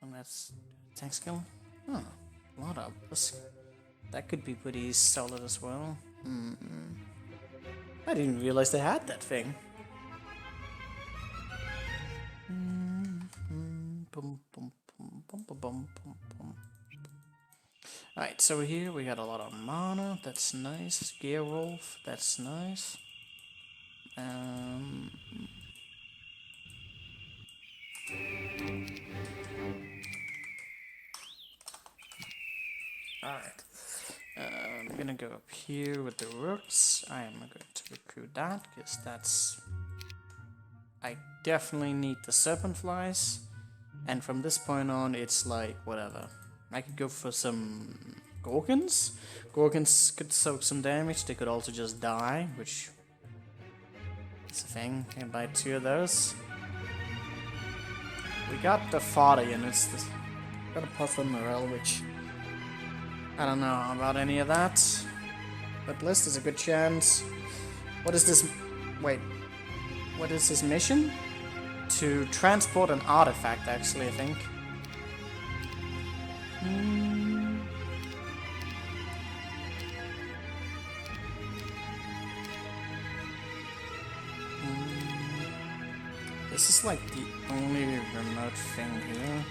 And that's tank skill. Oh, a lot of this. That could be pretty solid as well. I didn't realize they had that thing. Alright, so here we got a lot of mana, that's nice. Gearwolf, that's nice. Alright. I'm gonna go up here with the rooks. I am going to recruit that, because that's... I definitely need the serpent flies. And from this point on, it's like, whatever. I could go for some Gorgons. Gorgons could soak some damage. They could also just die, which is a thing. I can buy 2 of those. We got the fodder units. Got a puff on morale, which I don't know about any of that. But Blist is a good chance. What is this? Wait. What is this mission? To transport an artifact, actually, I think. This is like the only remote thing here.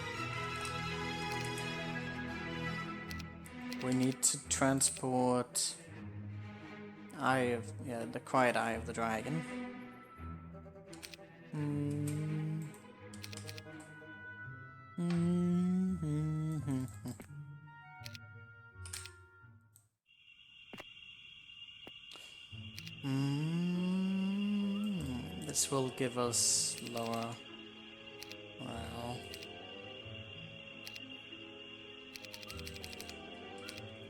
We need to transport the quiet eye of the dragon. This will give us lower morale.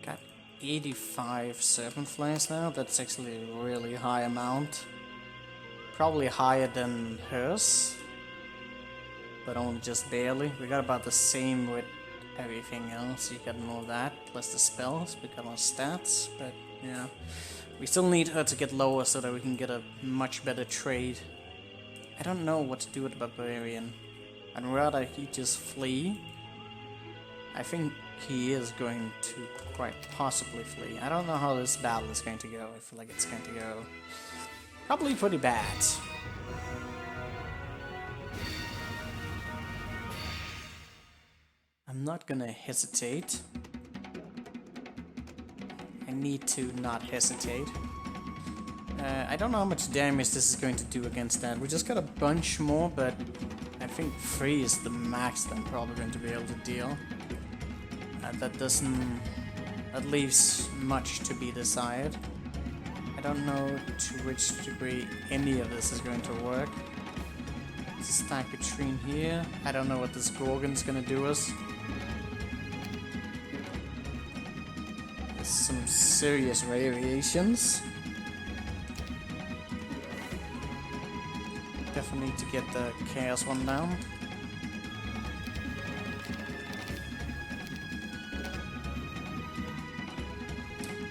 Got 85 serpent flames now. That's actually a really high amount. Probably higher than hers, but only just barely. We got about the same with everything else. You got more of that, plus the spells, we got more stats, but yeah. We still need her to get lower so that we can get a much better trade. I don't know what to do with the Barbarian. I'd rather he just flee. I think he is going to quite possibly flee. I don't know how this battle is going to go. I feel like it's going to go probably pretty bad. I'm not gonna hesitate. I need to not hesitate. I don't know how much damage this is going to do against that. We just got a bunch more, but I think 3 is the max that I'm probably going to be able to deal. That leaves much to be desired. I don't know to which degree any of this is going to work. Stack between here. I don't know what this Gorgon's gonna do us. There's some serious variations. Definitely need to get the Chaos one down.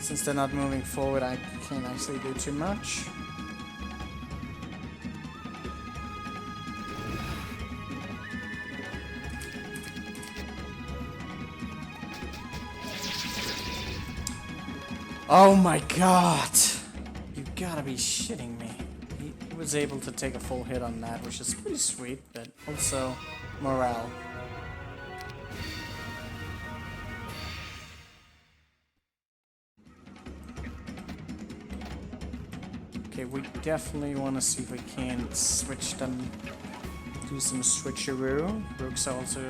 Since they're not moving forward, I can't actually do too much. Oh my god! You gotta be shitting me. He was able to take a full hit on that, which is pretty sweet, but also morale. Okay, we definitely want to see if we can switch them, do some switcheroo. Rooks also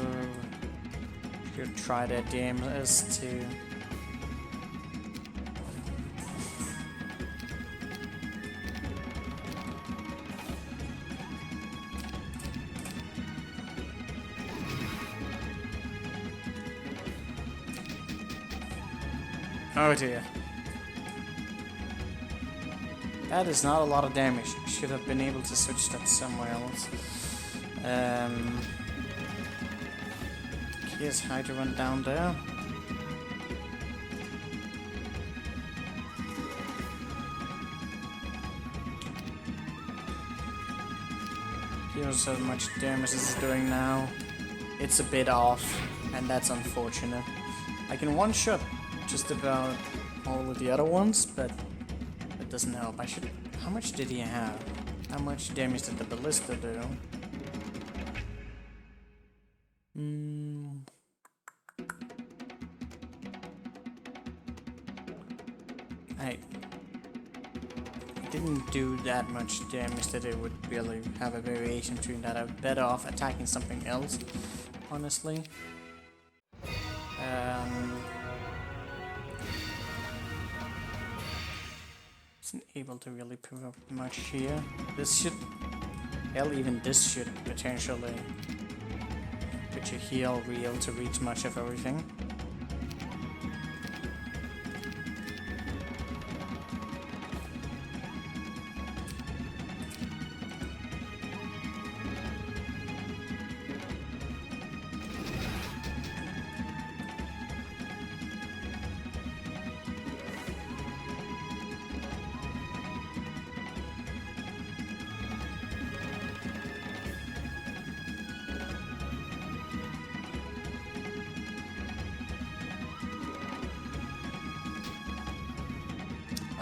should try their DMs to... Oh dear. That is not a lot of damage. Should have been able to switch that somewhere else. Here's Hydra went down there. Here's how much damage this is doing now. It's a bit off, and that's unfortunate. I can one-shot just about all of the other ones, but it doesn't help. I should... How much did he have? How much damage did the ballista do? I didn't do that much damage that it would really have a variation between that. I'm better off attacking something else, honestly. Isn't able to really prove up much here. This should... Hell, even this should potentially put your heal reel to reach much of everything.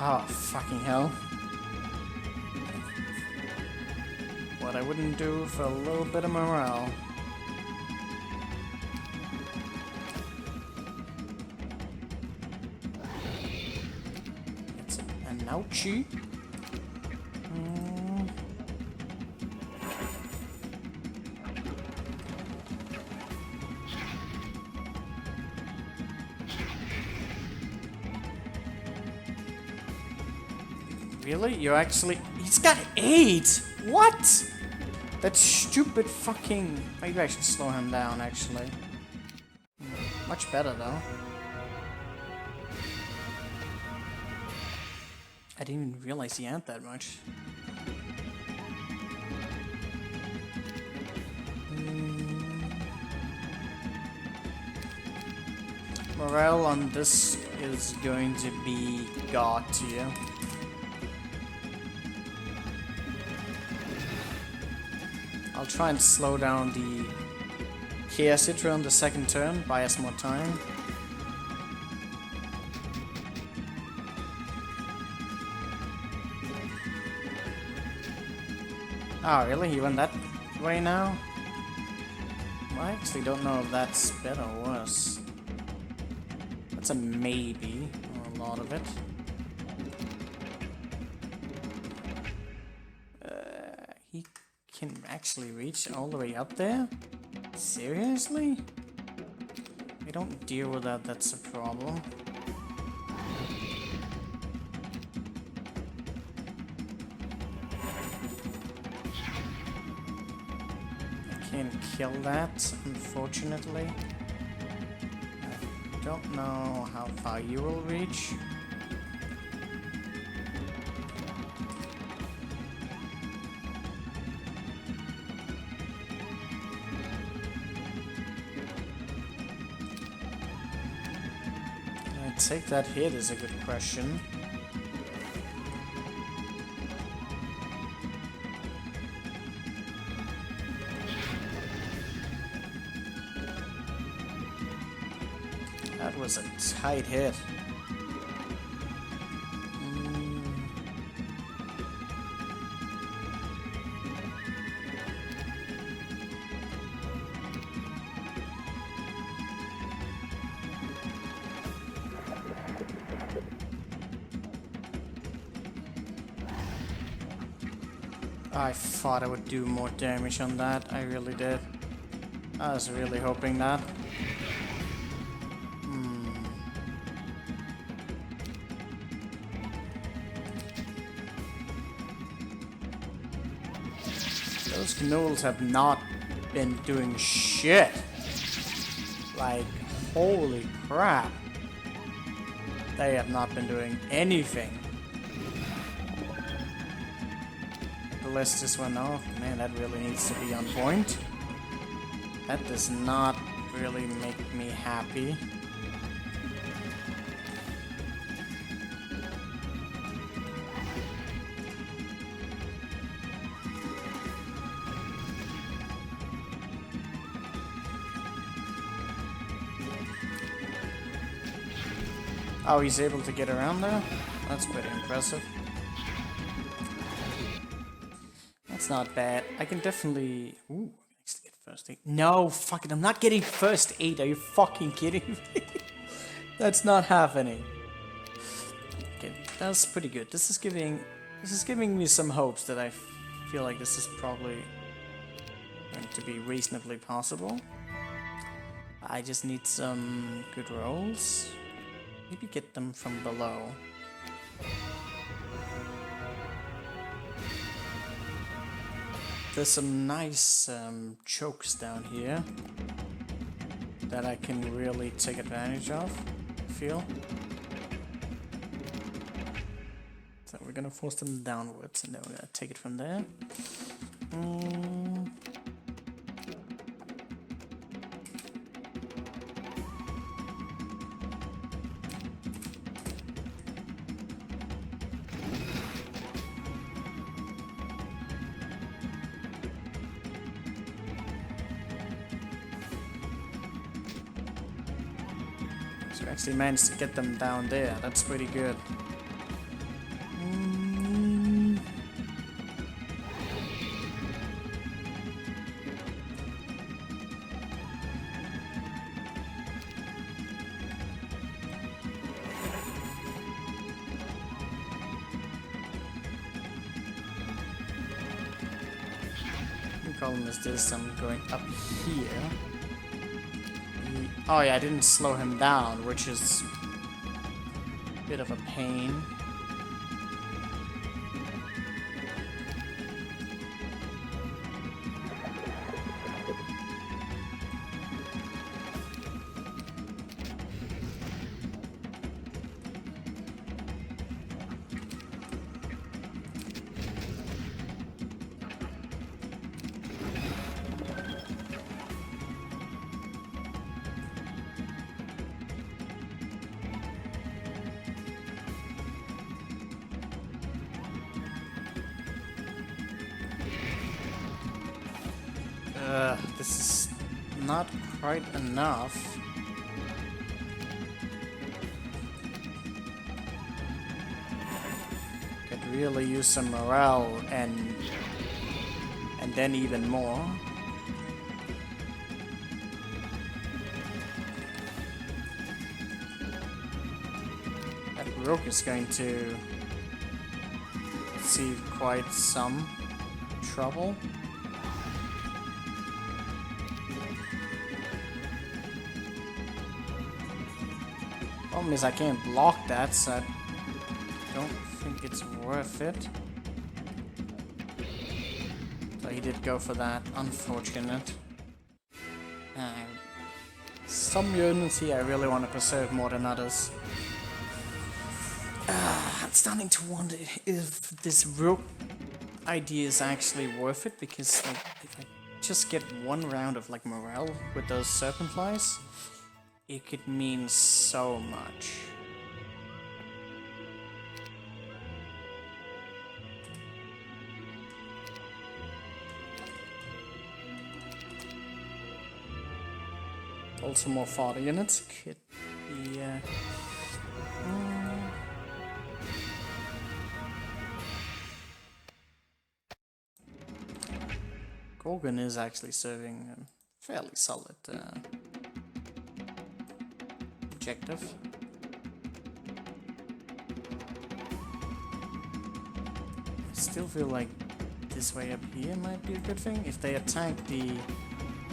Oh, fucking hell. What I wouldn't do for a little bit of morale. It's an ouchie. Really? You're actually... He's got 8! What? That stupid fucking... Maybe I should slow him down, actually. Much better, though. I didn't even realize he had that much. Morale on this is going to be god tier. I'll try and slow down the Chaos Citra on the second turn, buy us more time. Oh, really? He went that way now? Well, I actually don't know if that's better or worse. That's a maybe, or a lot of it. He can actually reach all the way up there? Seriously? We don't deal with that, that's a problem. I can't kill that, unfortunately. I don't know how far you will reach. Take that hit is a good question. That was a tight hit. I thought I would do more damage on that. I really did. I was really hoping that. Those gnolls have not been doing shit. Like, holy crap. They have not been doing anything. Bless this one off. Man, that really needs to be on point. That does not really make me happy. Oh, he's able to get around there? That's pretty impressive. That's not bad. I can definitely... Ooh, next to get first aid. No, fuck it, I'm not getting first aid. Are you fucking kidding me? That's not happening. Okay, that's pretty good. This is giving me some hopes that I feel like this is probably going to be reasonably possible. I just need some good rolls. Maybe get them from below. There's some nice chokes down here that I can really take advantage of, I feel. So we're gonna force them downwards and then we're gonna take it from there. So we actually managed to get them down there. That's pretty good. The problem is this, I'm going up here. Oh yeah, I didn't slow him down, which is a bit of a pain. This is not quite enough. Could really use some morale and then even more. That rook is going to see quite some trouble. Problem is I can't block that, so I don't think it's worth it. So he did go for that. Unfortunate. Some units here I really want to preserve more than others. I'm starting to wonder if this rook idea is actually worth it, because like, if I just get one round of like morale with those serpent flies, it could mean so much. Also more fodder units could be... Gorgon is actually serving a fairly solid objective. I still feel like this way up here might be a good thing. If they attack the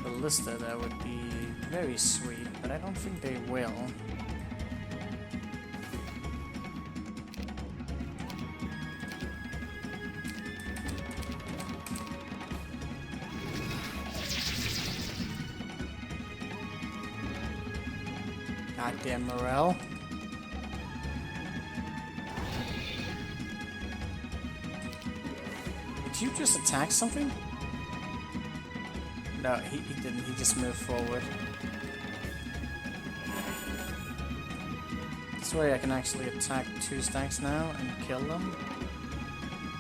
ballista, that would be very sweet, but I don't think they will. Goddamn morale. Did you just attack something? No, he didn't. He just moved forward. This way I can actually attack 2 stacks now and kill them.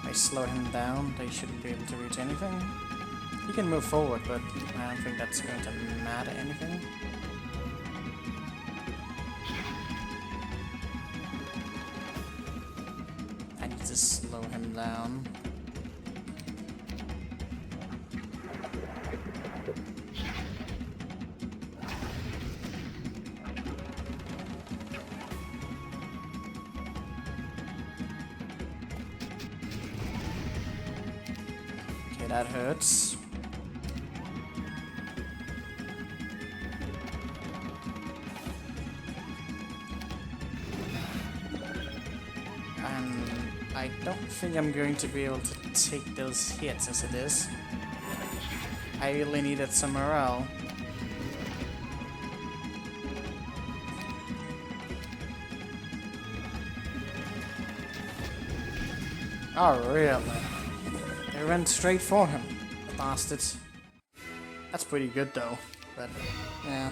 I slow him down, they shouldn't be able to reach anything. He can move forward, but I don't think that's going to matter anything. I need to slow him down. Okay, that hurts. I don't think I'm going to be able to take those hits as it is. I really needed some morale. Oh, really? They went straight for him, the bastards. That's pretty good though, but yeah.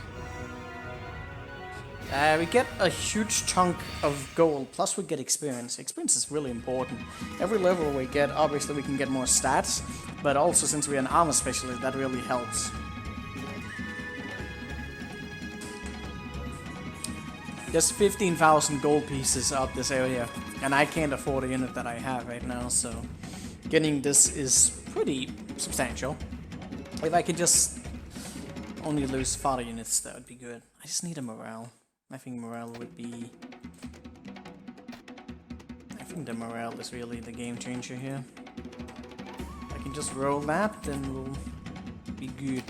We get a huge chunk of gold, plus we get experience. Experience is really important. Every level we get, obviously we can get more stats, but also since we're an armor specialist, that really helps. There's 15,000 gold pieces up this area, and I can't afford a unit that I have right now, so getting this is pretty substantial. If I could just only lose 40 units, that would be good. I just need a morale. I think morale would be... I think the morale is really the game changer here. If I can just roll that, then we'll be good.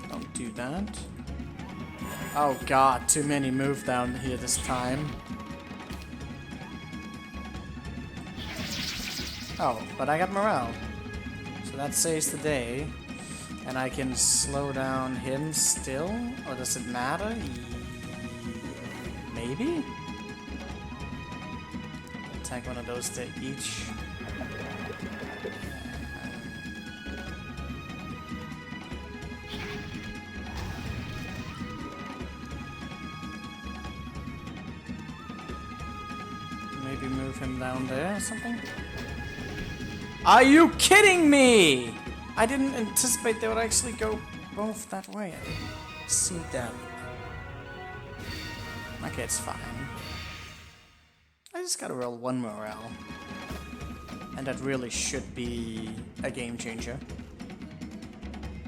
Don't do that. Oh god, too many move down here this time. Oh, but I got morale. So that saves the day. And I can slow down him still? Or does it matter? Maybe? Attack one of those to each. Maybe move him down there or something? Are you kidding me? I didn't anticipate they would actually go both that way. I didn't see them. Okay, it's fine. I just gotta roll 1 morale. And that really should be a game changer.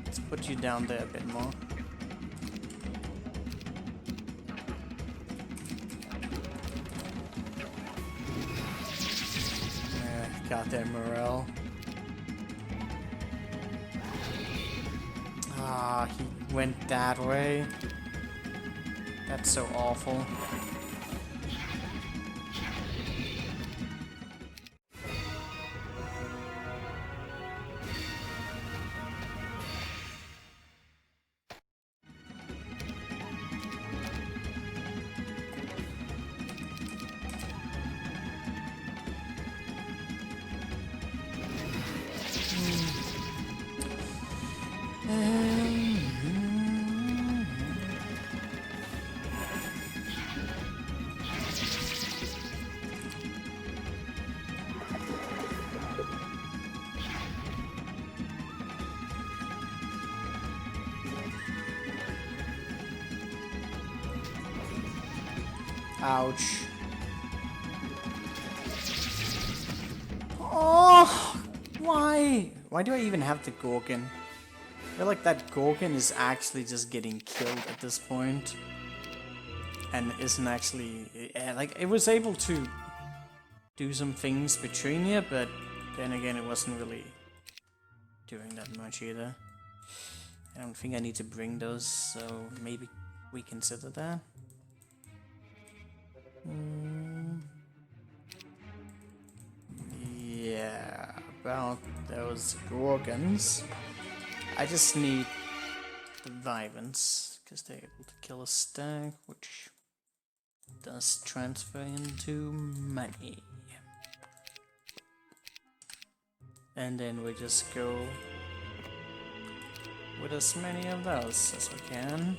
Let's put you down there a bit more. Goddamn morale. Ah, he went that way. That's so awful. Ouch. Oh, why? Why do I even have the Gorgon? I feel like that Gorgon is actually just getting killed at this point, and isn't actually like it was able to do some things between here, but then again it wasn't really doing that much either. I don't think I need to bring those, so maybe we consider that. Yeah, about those Gorgons. I just need the Vivants, because they're able to kill a stack, which does transfer into money. And then we just go with as many of those as we can.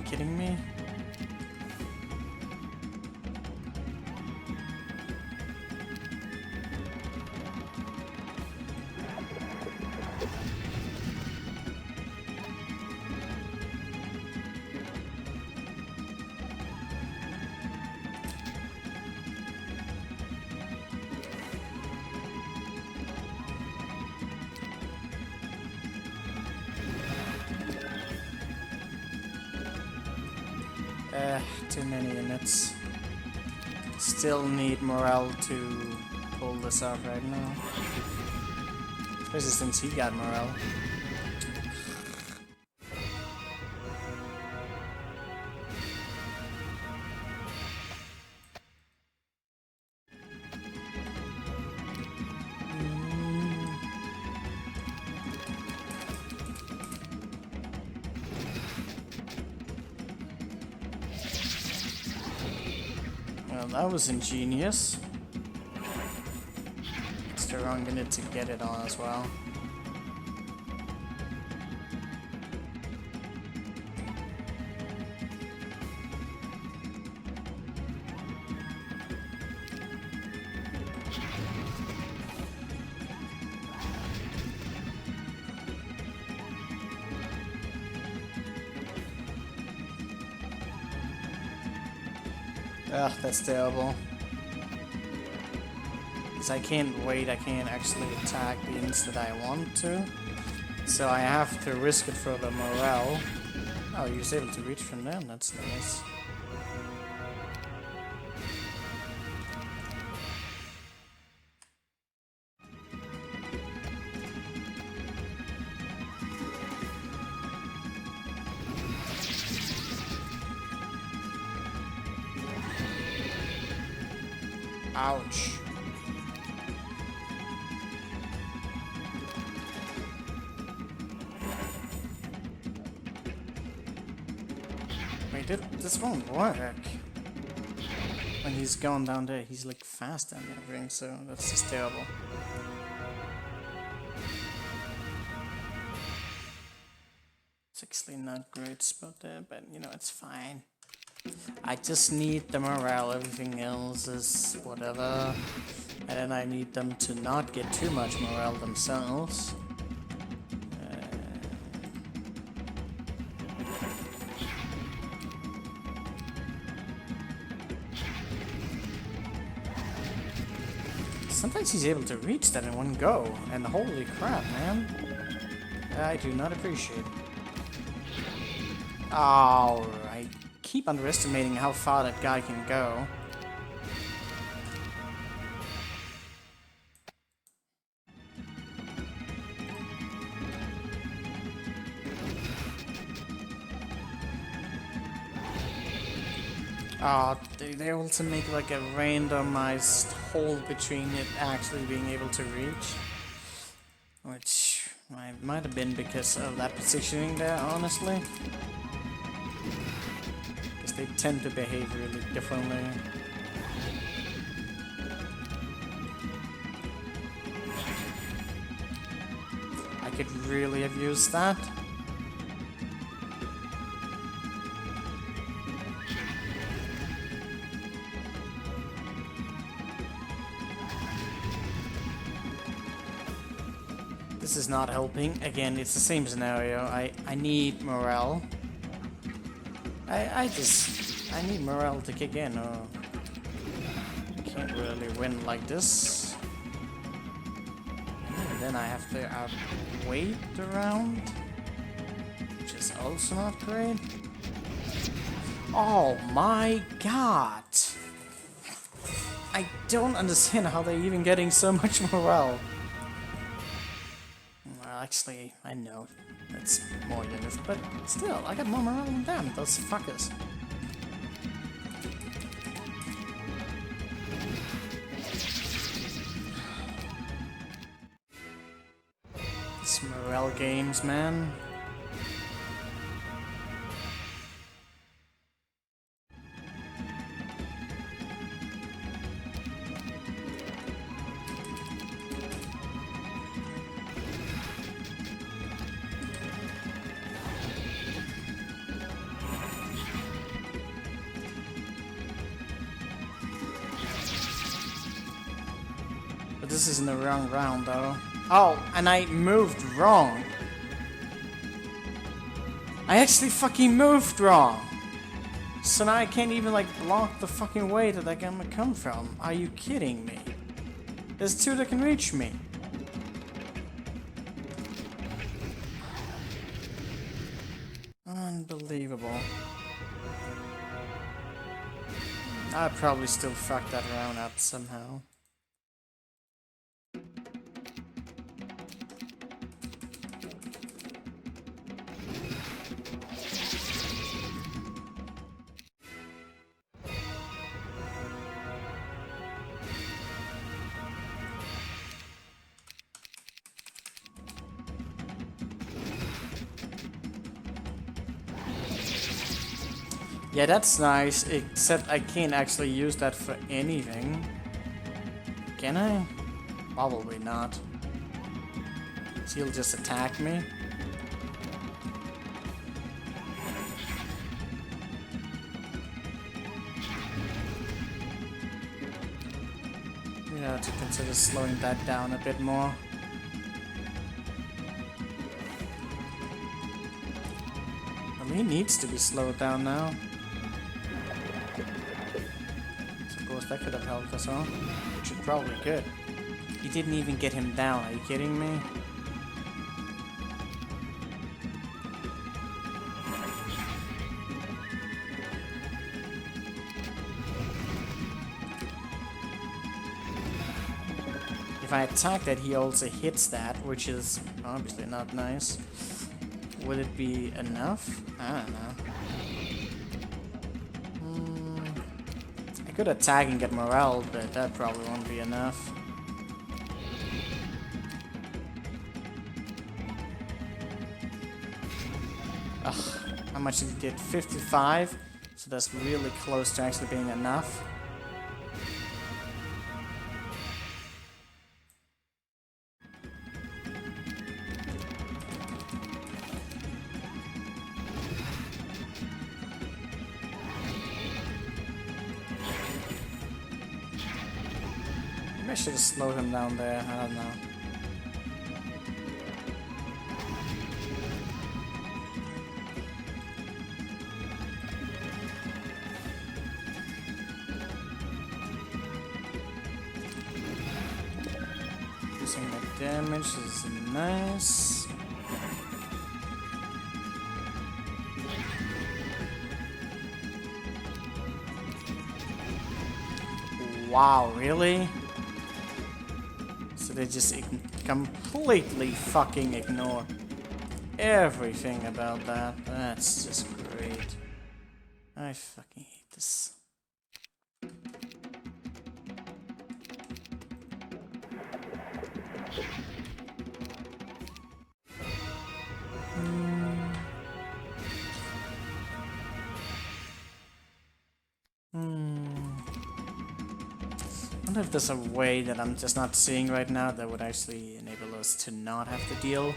Kidding me? Too many units. Still need morale to pull this off right now. Especially since he got morale. That was ingenious. It's the wrong unit to get it on as well. Ugh, that's terrible. Because I can't wait, I can't actually attack the units that I want to. So I have to risk it for the morale. Oh, he was able to reach from them, that's nice. Ouch. Wait, this won't work. When he's going down there, he's like fast and everything, so that's just terrible. It's actually not a great spot there, but you know, it's fine. I just need the morale, everything else is whatever. And then I need them to not get too much morale themselves. Sometimes he's able to reach that in one go, and holy crap, man. I do not appreciate it. Alright. Keep underestimating how far that guy can go. Oh, they also make like a randomized hole between it actually being able to reach. Which, It might have been because of that positioning there, honestly. Because they tend to behave really differently. I could really have used that. This is not helping. Again, it's the same scenario. I need morale. I need morale to kick in, or I can't really win like this. And then I have to wait around, which is also not great. Oh my god! I don't understand how they're even getting so much morale. Well, actually, I know it's more units, but still, I got more morale than them, those fuckers. It's morale games, man. But this is in the wrong round, though. Oh, and I moved wrong. I actually fucking moved wrong. So now I can't even, like, block the fucking way that they're gonna come from. Are you kidding me? There's two that can reach me. Unbelievable. I'd probably still fuck that round up somehow. Yeah, that's nice, except I can't actually use that for anything. Can I? Probably not. So he'll just attack me. Yeah, to consider slowing that down a bit more. Well, he needs to be slowed down now. Of course, that could have helped us all. Which it probably could. You didn't even get him down, are you kidding me? If I attack that, he also hits that, which is obviously not nice. Would it be enough? I don't know. I could attack and get morale, but that probably won't be enough. Ugh, how much did he get? 55? So that's really close to actually being enough. I should have slowed him down there, I don't know. Using the damage is nice. Wow, really? So they just completely fucking ignore everything about that. That's just great. I fucking hate this. wonder if there's a way that I'm just not seeing right now that would actually enable us to not have to deal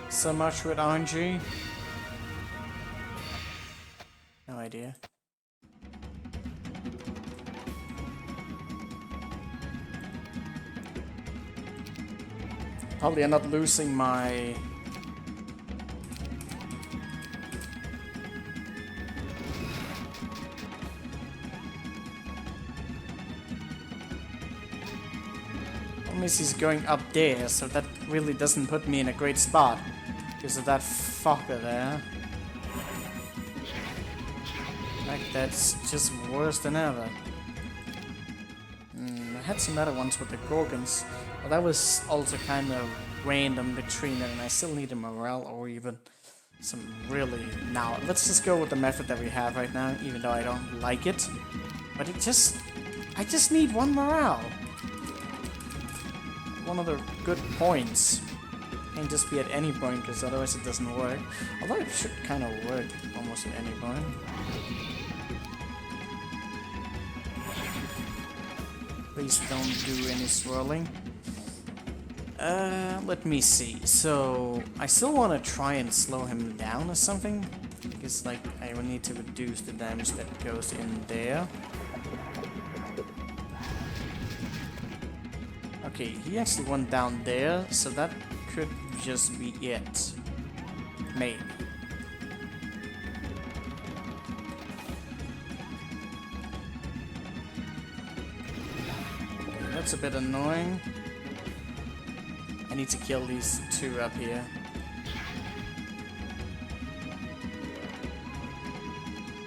so much with RNG. No idea. Probably end up losing my... He's going up there, so that really doesn't put me in a great spot because of that fucker there. Like, that's just worse than ever. I had some other ones with the Gorgons, but that was also kind of random between it, and I still need a morale or even some really... Now, let's just go with the method that we have right now, even though I don't like it. But it just... I just need one morale. One of the good points. Can't just be at any point, because otherwise it doesn't work. Although it should kind of work almost at any point. Please don't do any swirling. Let me see. So, I still want to try and slow him down or something. Because, like, I will need to reduce the damage that goes in there. Okay, he actually went down there, so that could just be it. Maybe. That's a bit annoying. I need to kill these two up here.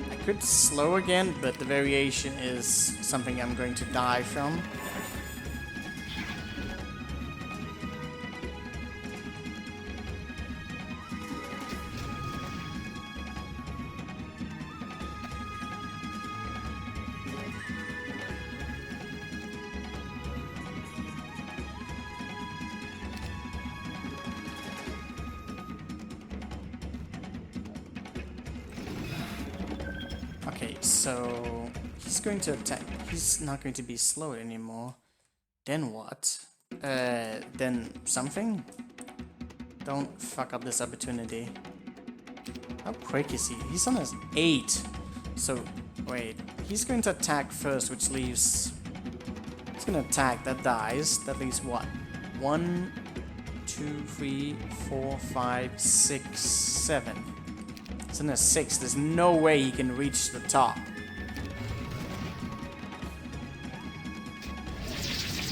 I could slow again, but the variation is something I'm going to die from. Okay, so he's going to attack. He's not going to be slowed anymore. Then what? Then something? Don't fuck up this opportunity. How quick is he? He's on his 8. So, wait. He's going to attack first, which leaves... He's going to attack. That dies. That leaves what? 1, 2, 3, 4, 5, 6, 7. It's in a 6. There's no way he can reach the top.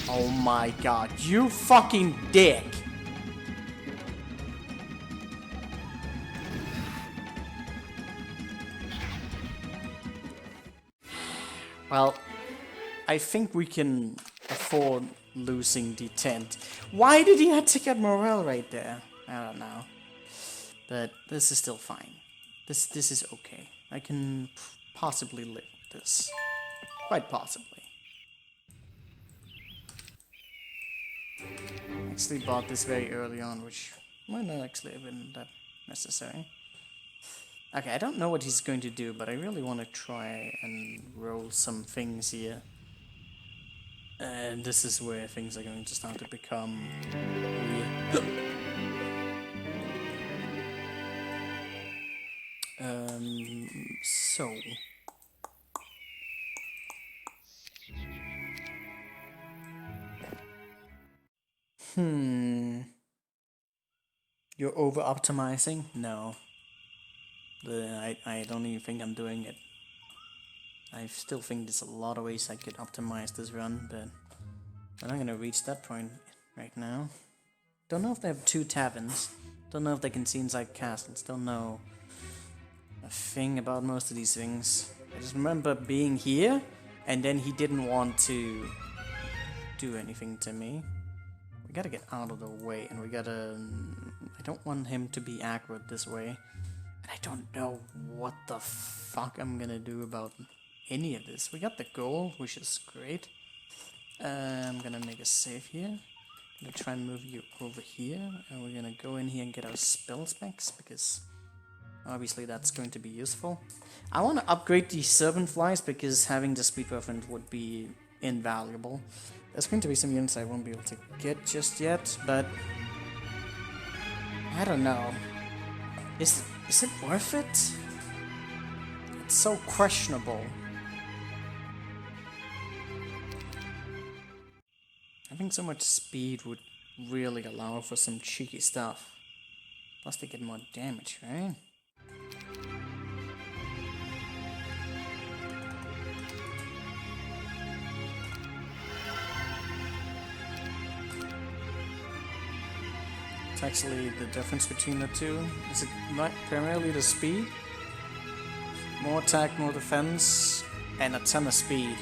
Oh my god, you fucking dick! Well, I think we can afford losing the tent. Why did he have to get morale right there? I don't know. But this is still fine. This is okay. I can possibly live with this. Quite possibly. Actually bought this very early on, which might not actually have been that necessary. Okay, I don't know what he's going to do, but I really want to try and roll some things here. And this is where things are going to start to become weird. So... You're over-optimizing? No. I don't even think I'm doing it. I still think there's a lot of ways I could optimize this run, but I'm not gonna reach that point right now. Don't know if they have 2 taverns. Don't know if they can see inside castles. Don't know a thing about most of these things. I just remember being here, and then he didn't want to do anything to me. We gotta get out of the way, and we gotta... I don't want him to be aggro this way. And I don't know what the fuck I'm gonna do about any of this. We got the goal, which is great. I'm gonna make a save here. I'm gonna try and move you over here, and we're gonna go in here and get our spell specs, because obviously that's going to be useful. I want to upgrade the servant flies, because having the speed reference would be invaluable. There's going to be some units I won't be able to get just yet, but I don't know. Is it worth it? It's so questionable. Having so much speed would really allow for some cheeky stuff. Plus they get more damage, right? It's actually the difference between the two. Is it not primarily the speed? More attack, more defense, and a ton of speed.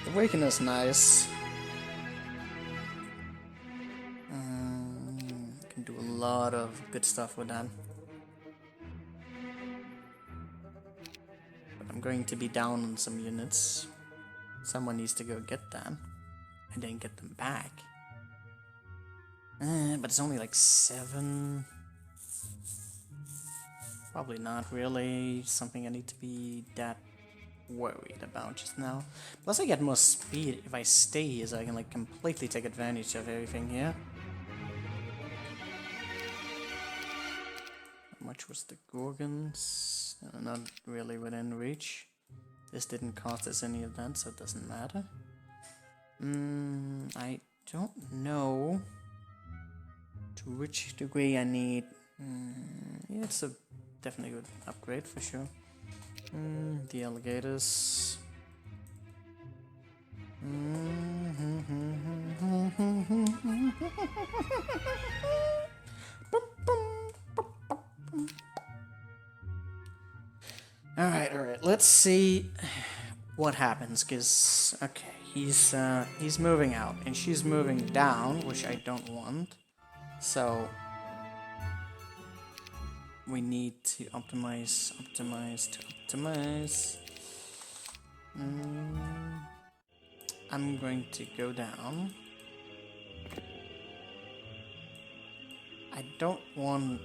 The Awaken is nice. Can do a lot of good stuff with that. But I'm going to be down on some units. Someone needs to go get them. And then get them back. But it's only like 7. Probably not really something I need to be that worried about just now. Plus I get more speed if I stay here, so I can like completely take advantage of everything here. How much was the Gorgons? Not really within reach. This didn't cost us any of that, so it doesn't matter. I don't know to which degree I need. Yeah, it's a definitely good upgrade for sure. The alligators. Alright, let's see what happens, cause okay, he's moving out and she's moving down, which I don't want. So we need to optimize. I'm going to go down. I don't want...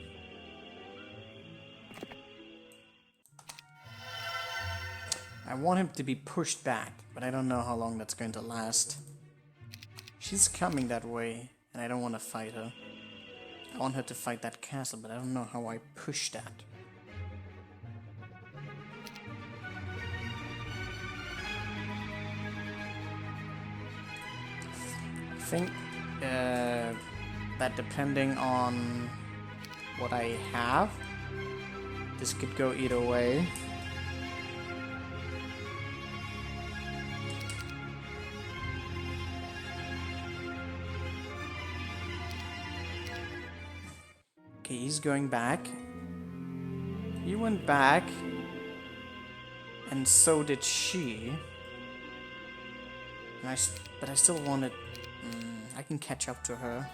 I want him to be pushed back, but I don't know how long that's going to last. She's coming that way, and I don't want to fight her. I want her to fight that castle, but I don't know how I push that. I think that depending on what I have, this could go either way. Okay, he's going back. He went back, and so did she. And but I still wanted... I can catch up to her.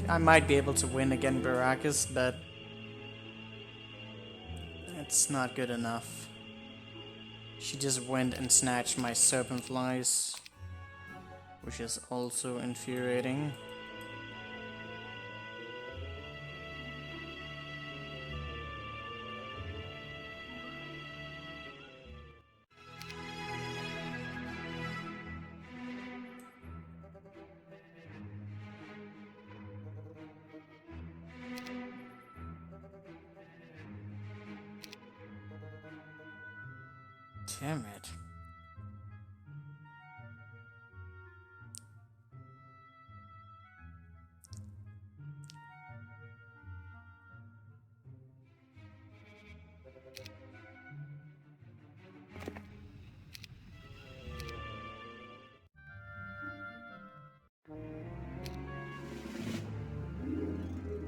I might be able to win against Baracus, but it's not good enough. She just went and snatched my serpent flies, which is also infuriating. Damn it.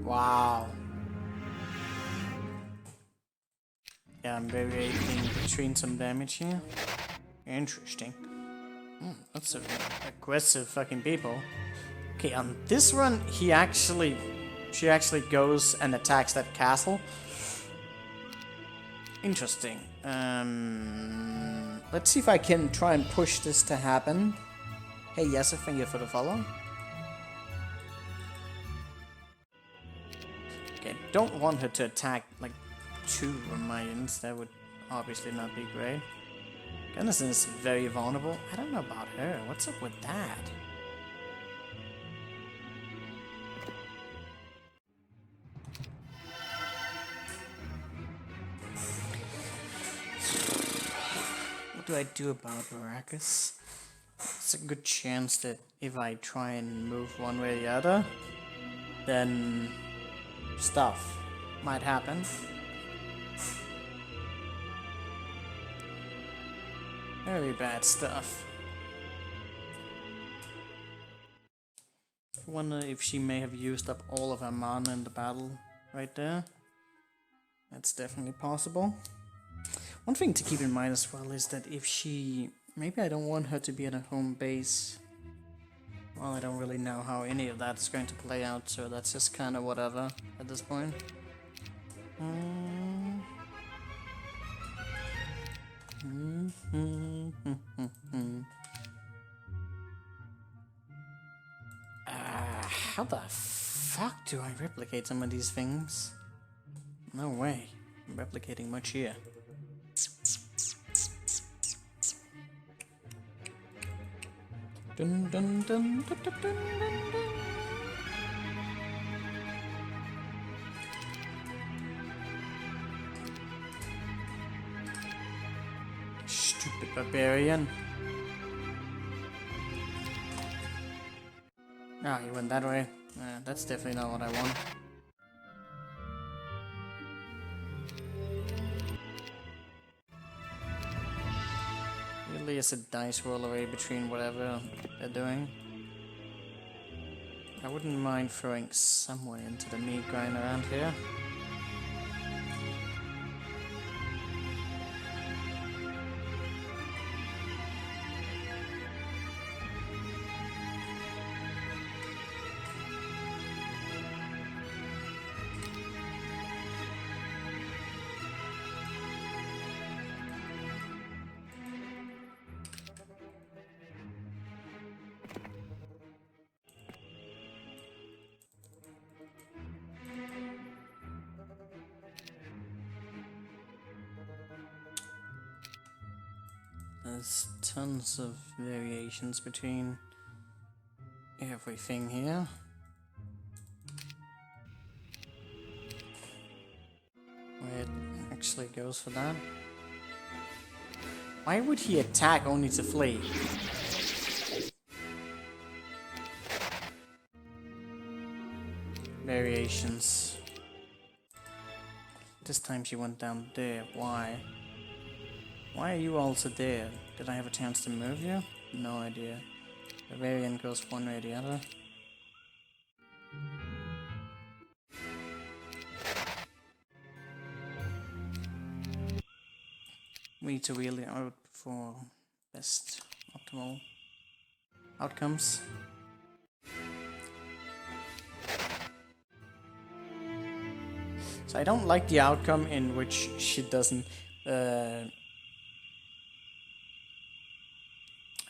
Wow. Yeah, I'm variating between some damage here. Interesting. That's a aggressive fucking people. Okay, on this run, he actually She actually goes and attacks that castle. Interesting. Let's see if I can try and push this to happen. Hey, yes, thank you for the follow. Okay, don't want her to attack, like, 2 of my units. That would obviously not be great. Gunnison is very vulnerable. I don't know about her. What's up with that? What do I do about Baracus? It's a good chance that if I try and move one way or the other, then stuff might happen. Very bad stuff. I wonder if she may have used up all of her mana in the battle right there. That's definitely possible. One thing to keep in mind as well is that if she... Maybe I don't want her to be at a home base. Well, I don't really know how any of that is going to play out, so that's just kind of whatever at this point. How the fuck do I replicate some of these things? No way. I'm replicating much here. Dun, dun, dun, dun, dun, dun, dun. Stupid barbarian. Ah, he went that way. That's definitely not what I want. Really is a dice roll away between whatever they're doing. I wouldn't mind throwing somewhere into the meat grind around here. There's tons of variations between everything here. Where it actually goes for that. Why would he attack only to flee? Variations. This time she went down there. Why? Why are you also there? Did I have a chance to move you? No idea. The variant goes one way or the other. We need to really out for best optimal outcomes. So I don't like the outcome in which she doesn't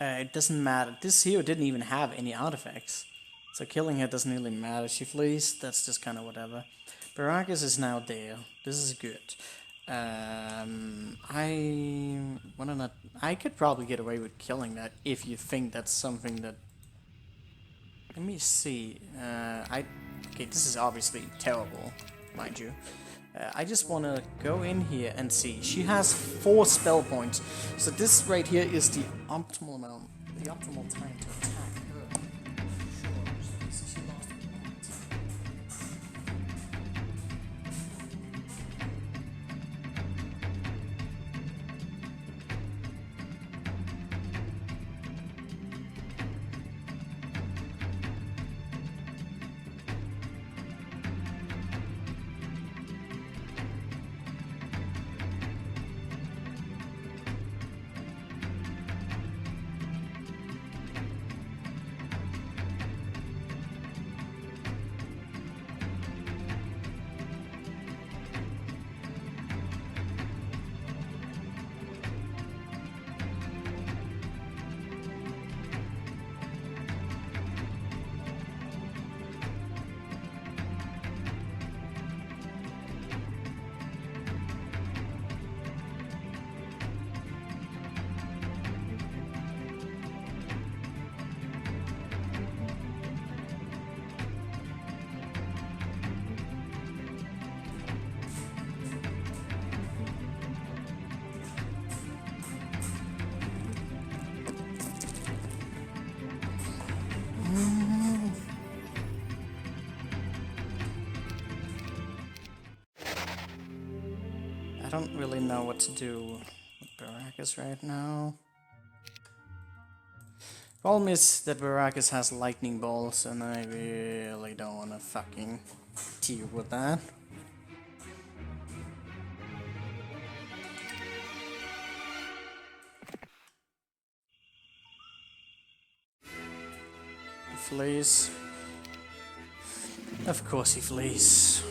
it doesn't matter. This hero didn't even have any artifacts. So killing her doesn't really matter. She flees, that's just kind of whatever. Baracus is now there. This is good. I could probably get away with killing that if you think that's something that... Let me see. Okay, this is obviously terrible, mind you. I just want to go in here and see. She has 4 spell points. So this right here is the optimal amount, the optimal time to attack her. Sure, so she lost a point. don't really know what to do with Baracus right now. Problem is that Baracus has lightning bolts, and I really don't want to fucking deal with that. He flees. Of course he flees.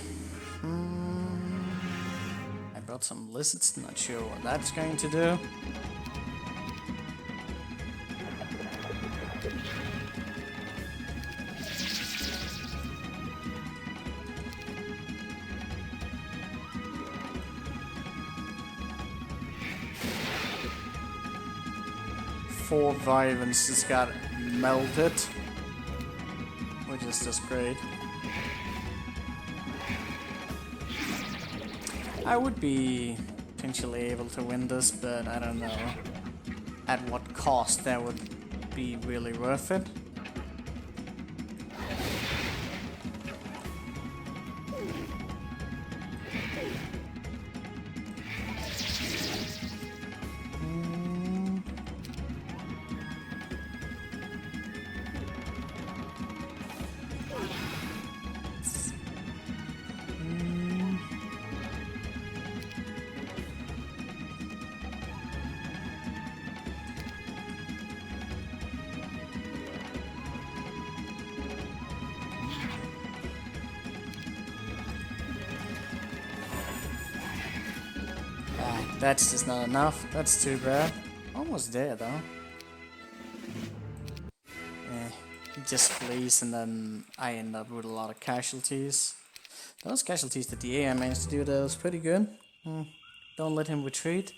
I brought some lizards, not sure what that's going to do. Four Vyverns just got melted, which is just great. I would be potentially able to win this, but I don't know at what cost that would be really worth it. That's just not enough. That's too bad. Almost there though. He just flees and then I end up with a lot of casualties. Those casualties that the AI managed to do, that was pretty good. Don't let him retreat.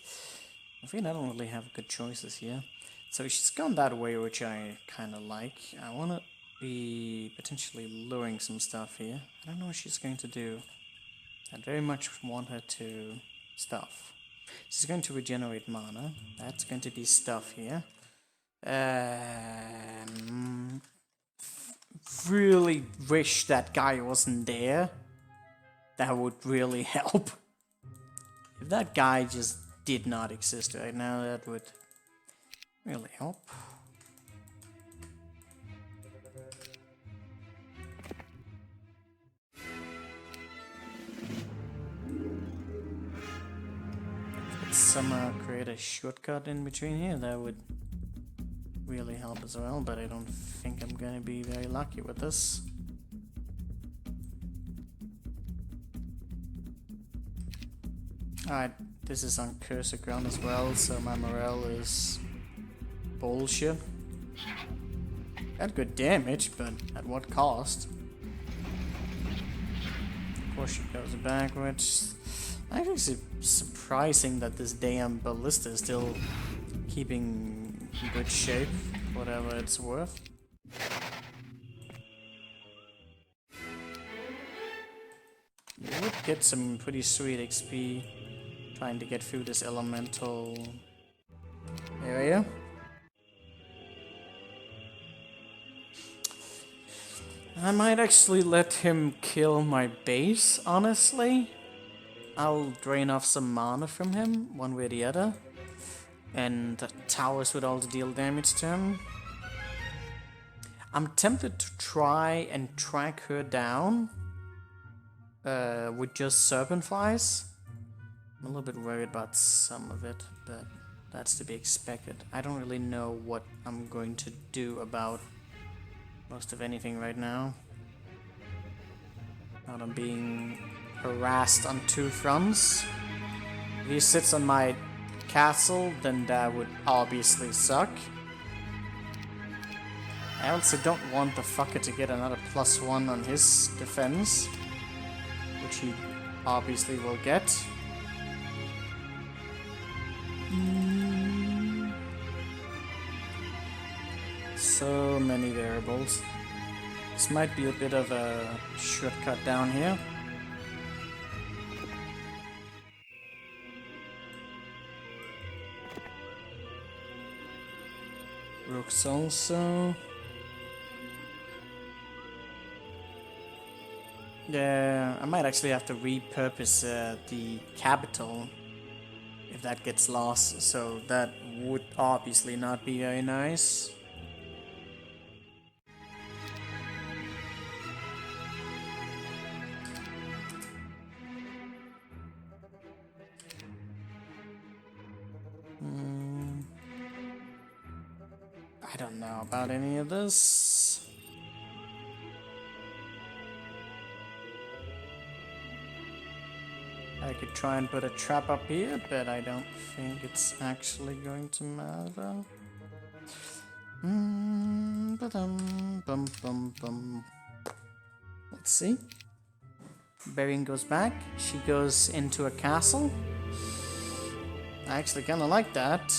I think I don't really have good choices here. So she's gone that way, which I kind of like. I want to be potentially luring some stuff here. I don't know what she's going to do. I very much want her to stuff. She's going to regenerate mana. That's going to be stuff here. Really wish that guy wasn't there. That would really help. If that guy just did not exist right now, that would really help. Somehow create a shortcut in between here, that would really help as well, but I don't think I'm gonna be very lucky with this. Alright, this is on cursor ground as well, so my morale is bullshit. Got good damage, but at what cost? Of course she goes backwards. Actually surprising that this damn ballista is still keeping good shape, whatever it's worth. You would get some pretty sweet XP trying to get through this elemental area. I might actually let him kill my base, honestly. I'll drain off some mana from him, one way or the other. And the towers would also deal damage to him. I'm tempted to try and track her down with just serpent flies. I'm a little bit worried about some of it, but that's to be expected. I don't really know what I'm going to do about most of anything right now. Now I'm being harassed on two fronts. If he sits on my castle, then that would obviously suck. I also don't want the fucker to get another +1 on his defense, which he obviously will get. So many variables. This might be a bit of a shortcut down here. Rooks also. Yeah, I might actually have to repurpose the capital if that gets lost, so that would obviously not be very nice. I don't know about any of this. I could try and put a trap up here, but I don't think it's actually going to matter. Let's see. Barian goes back. She goes into a castle. I actually kind of like that.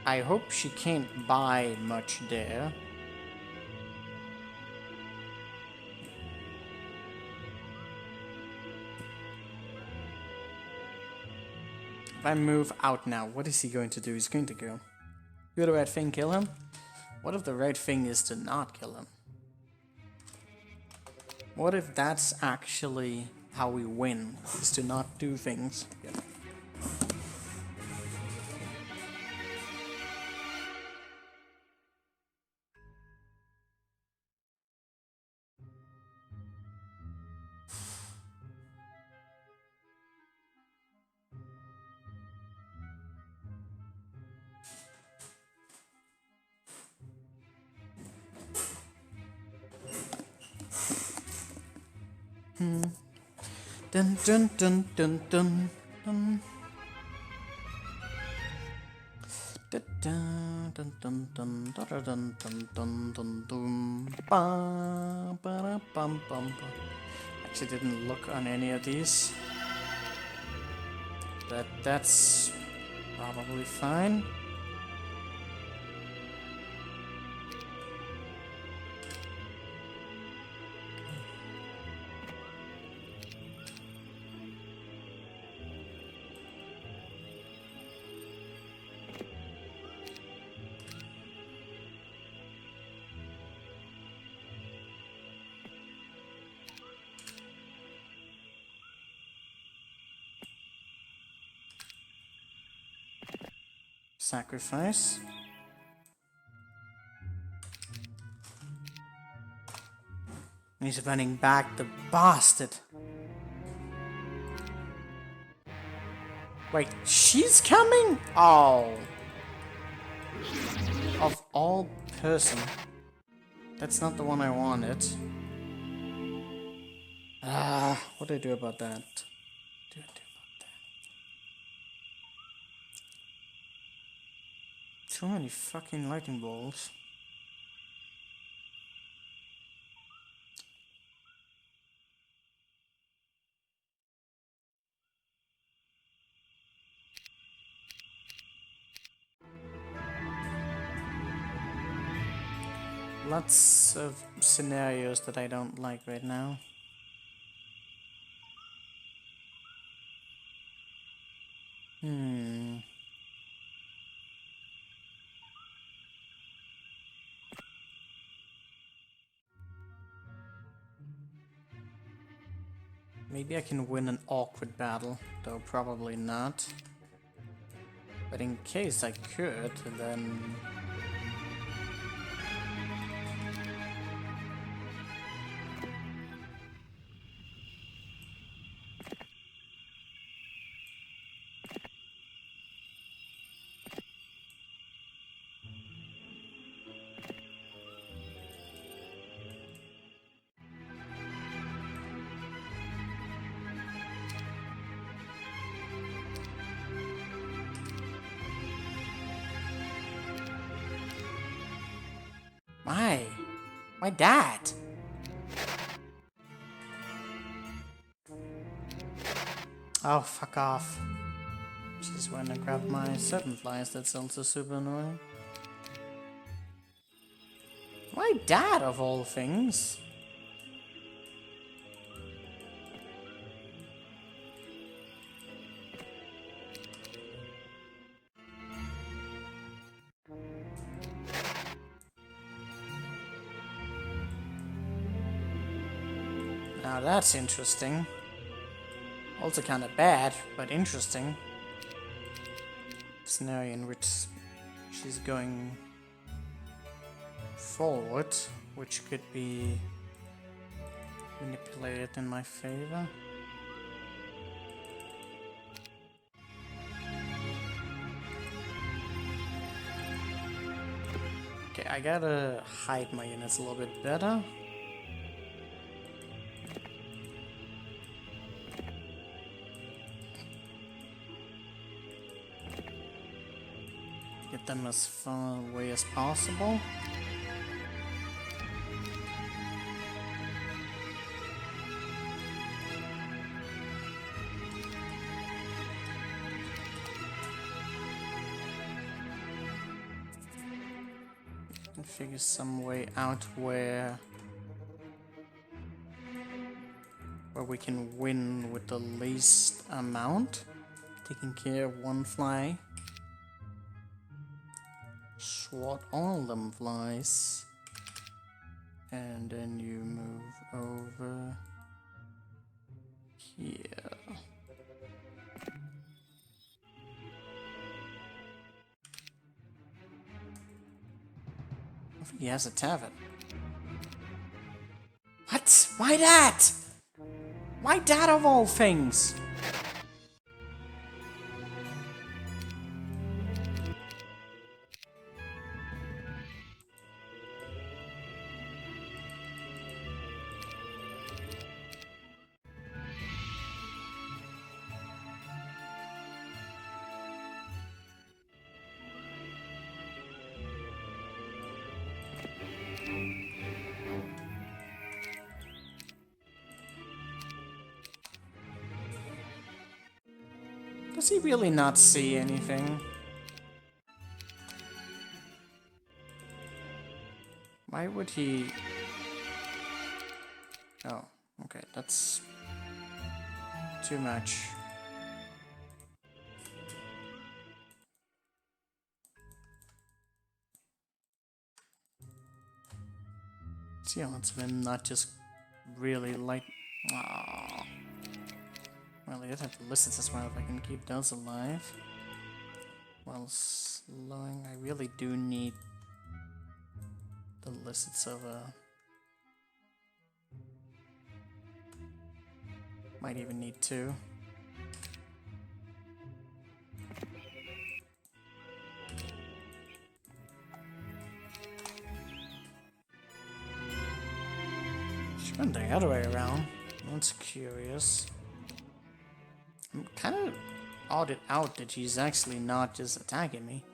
I hope she can't buy much there. If I move out now, what is he going to do? He's going to go. Will the red thing kill him? What if the red thing is to not kill him? What if that's actually how we win, is to not do things? Yeah. Dun dun dun dun dun dun. Dun dun dun dun dun dun dun dun dun. Ba ba bum bum. Actually, didn't look on any of these, but that's probably fine. Sacrifice. He's running back, the bastard. Wait, she's coming? Oh. Of all person. That's not the one I wanted. What do I do about that? Too many fucking lightning bolts. Lots of scenarios that I don't like right now. Maybe I can win an awkward battle, though probably not. But in case I could, then... Why? My dad? Oh, fuck off. Just went and grabbed my 7 flies, that's also super annoying. My dad, of all things? Now that's interesting. Also kind of bad, but interesting. Scenario in which she's going forward, which could be manipulated in my favor. Okay, I gotta hide my units a little bit better. Get them as far away as possible. And figure some way out where we can win with the least amount. Taking care of one fly. Swat all them flies. And then you move over here. I think he has a tavern. What? Why that? Why that of all things? Does he really not see anything? Why would he... Oh, okay, that's too much. See how it's been not just really like... Aww. Well, I did have the listens as well if I can keep those alive. While slowing, I really do need the listens over. Might even need two. She went the other way around. That's curious. I'm kind of odded out that she's actually not just attacking me.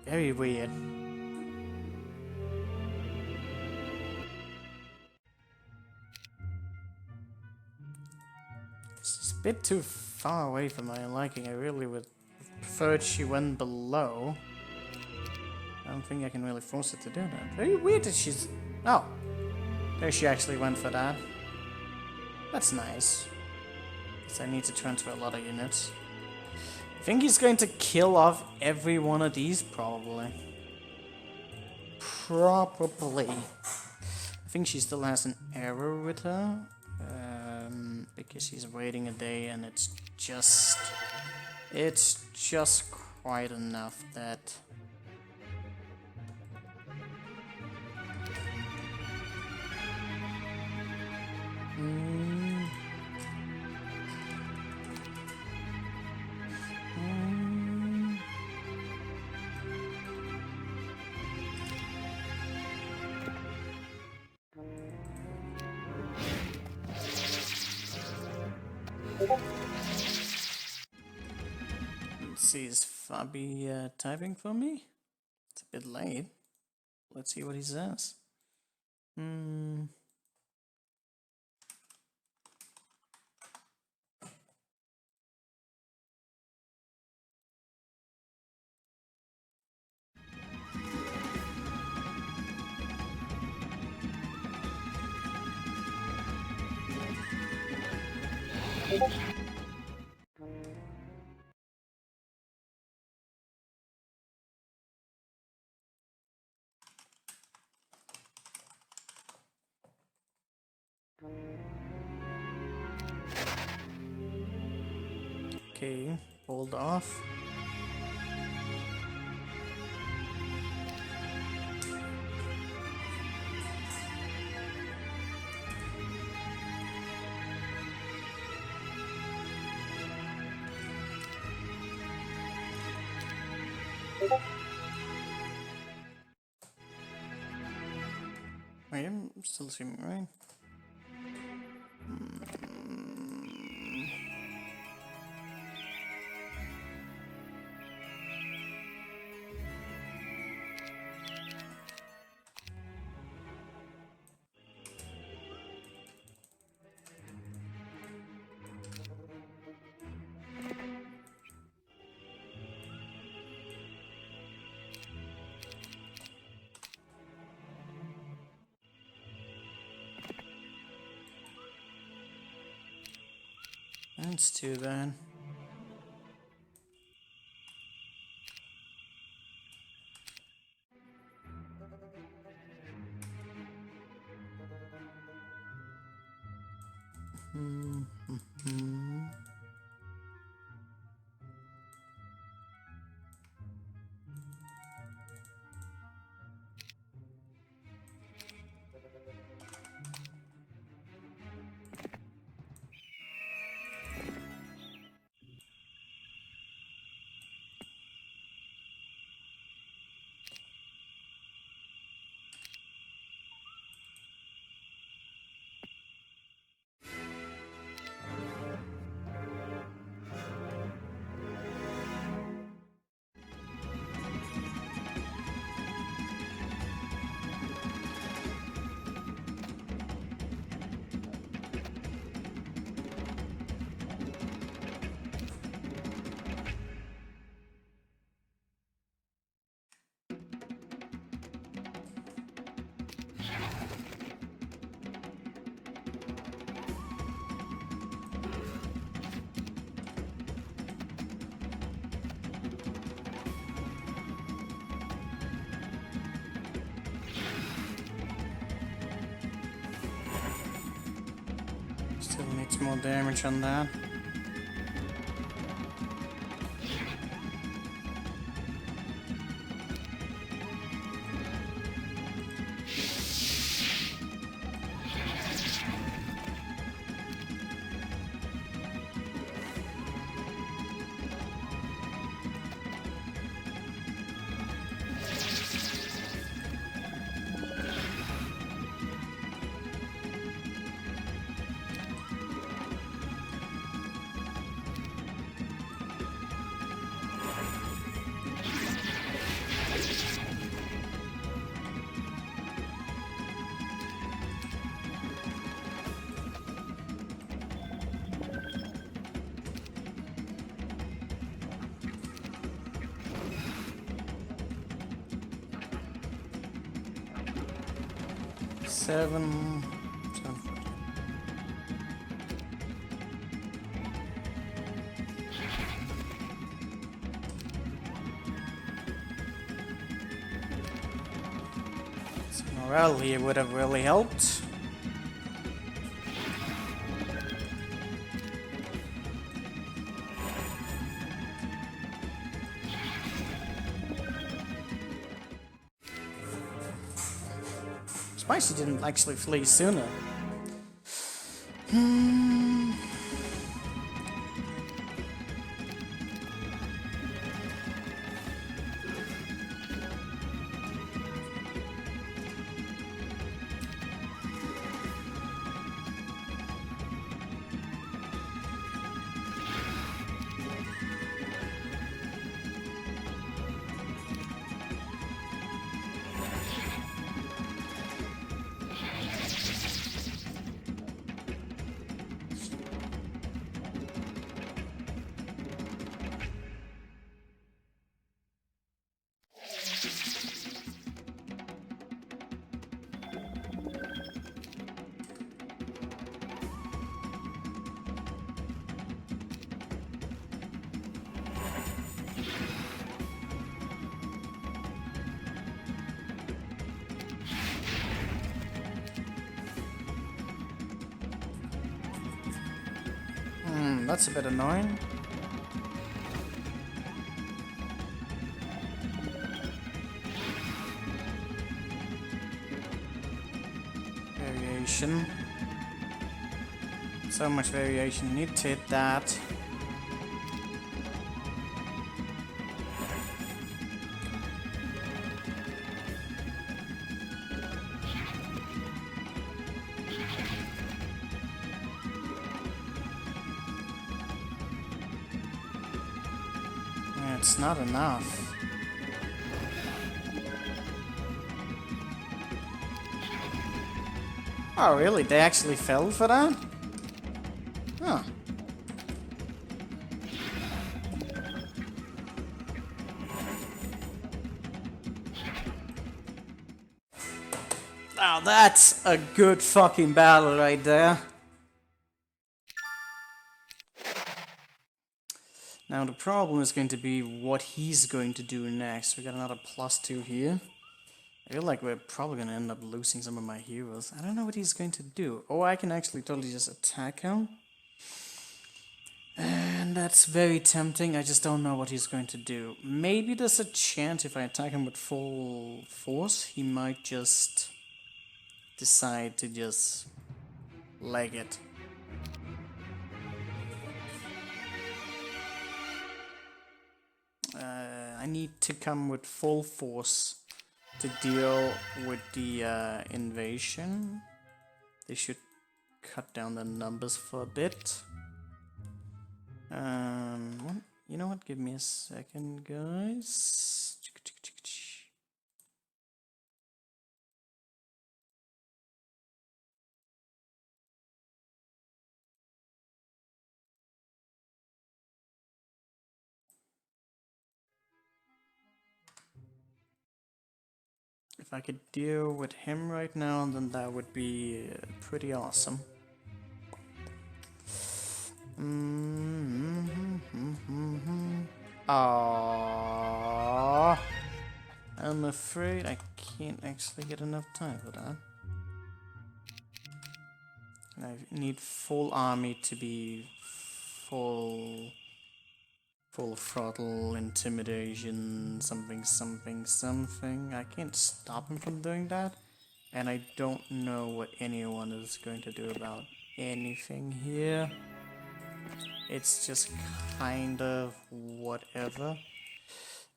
Very weird. It's a bit too far away for my liking. I really would prefer she went below. I don't think I can really force it to do that. Very weird that she's... Oh! There she actually went for that. That's nice. Because I need to transfer a lot of units. I think he's going to kill off every one of these, probably. Probably. I think she still has an error with her. Because she's waiting a day and it's just quite enough that... Let's see, is Fabi typing for me? It's a bit late. Let's see what he says. Okay, hold off. I am still streaming, right? That's too bad. Still needs more damage on that. Seven. Morale here would have really helped. Spicy didn't actually flee sooner. That's a bit annoying. Variation. So much variation. Need to hit that. It's not enough. Oh, really? They actually fell for that? Huh. Now that's a good fucking battle right there. Now the problem is going to be what he's going to do next. We got another +2 here. I feel like we're probably going to end up losing some of my heroes. I don't know what he's going to do. Oh, I can actually totally just attack him. And that's very tempting. I just don't know what he's going to do. Maybe there's a chance if I attack him with full force, he might just decide to just leg it. I need to come with full force to deal with the invasion. They should cut down the numbers for a bit. You know what? Give me a second, guys. If I could deal with him right now, then that would be pretty awesome. Aww. I'm afraid I can't actually get enough time for that. I need full army to be full throttle, intimidation, something. I can't stop him from doing that. And I don't know what anyone is going to do about anything here. It's just kind of whatever.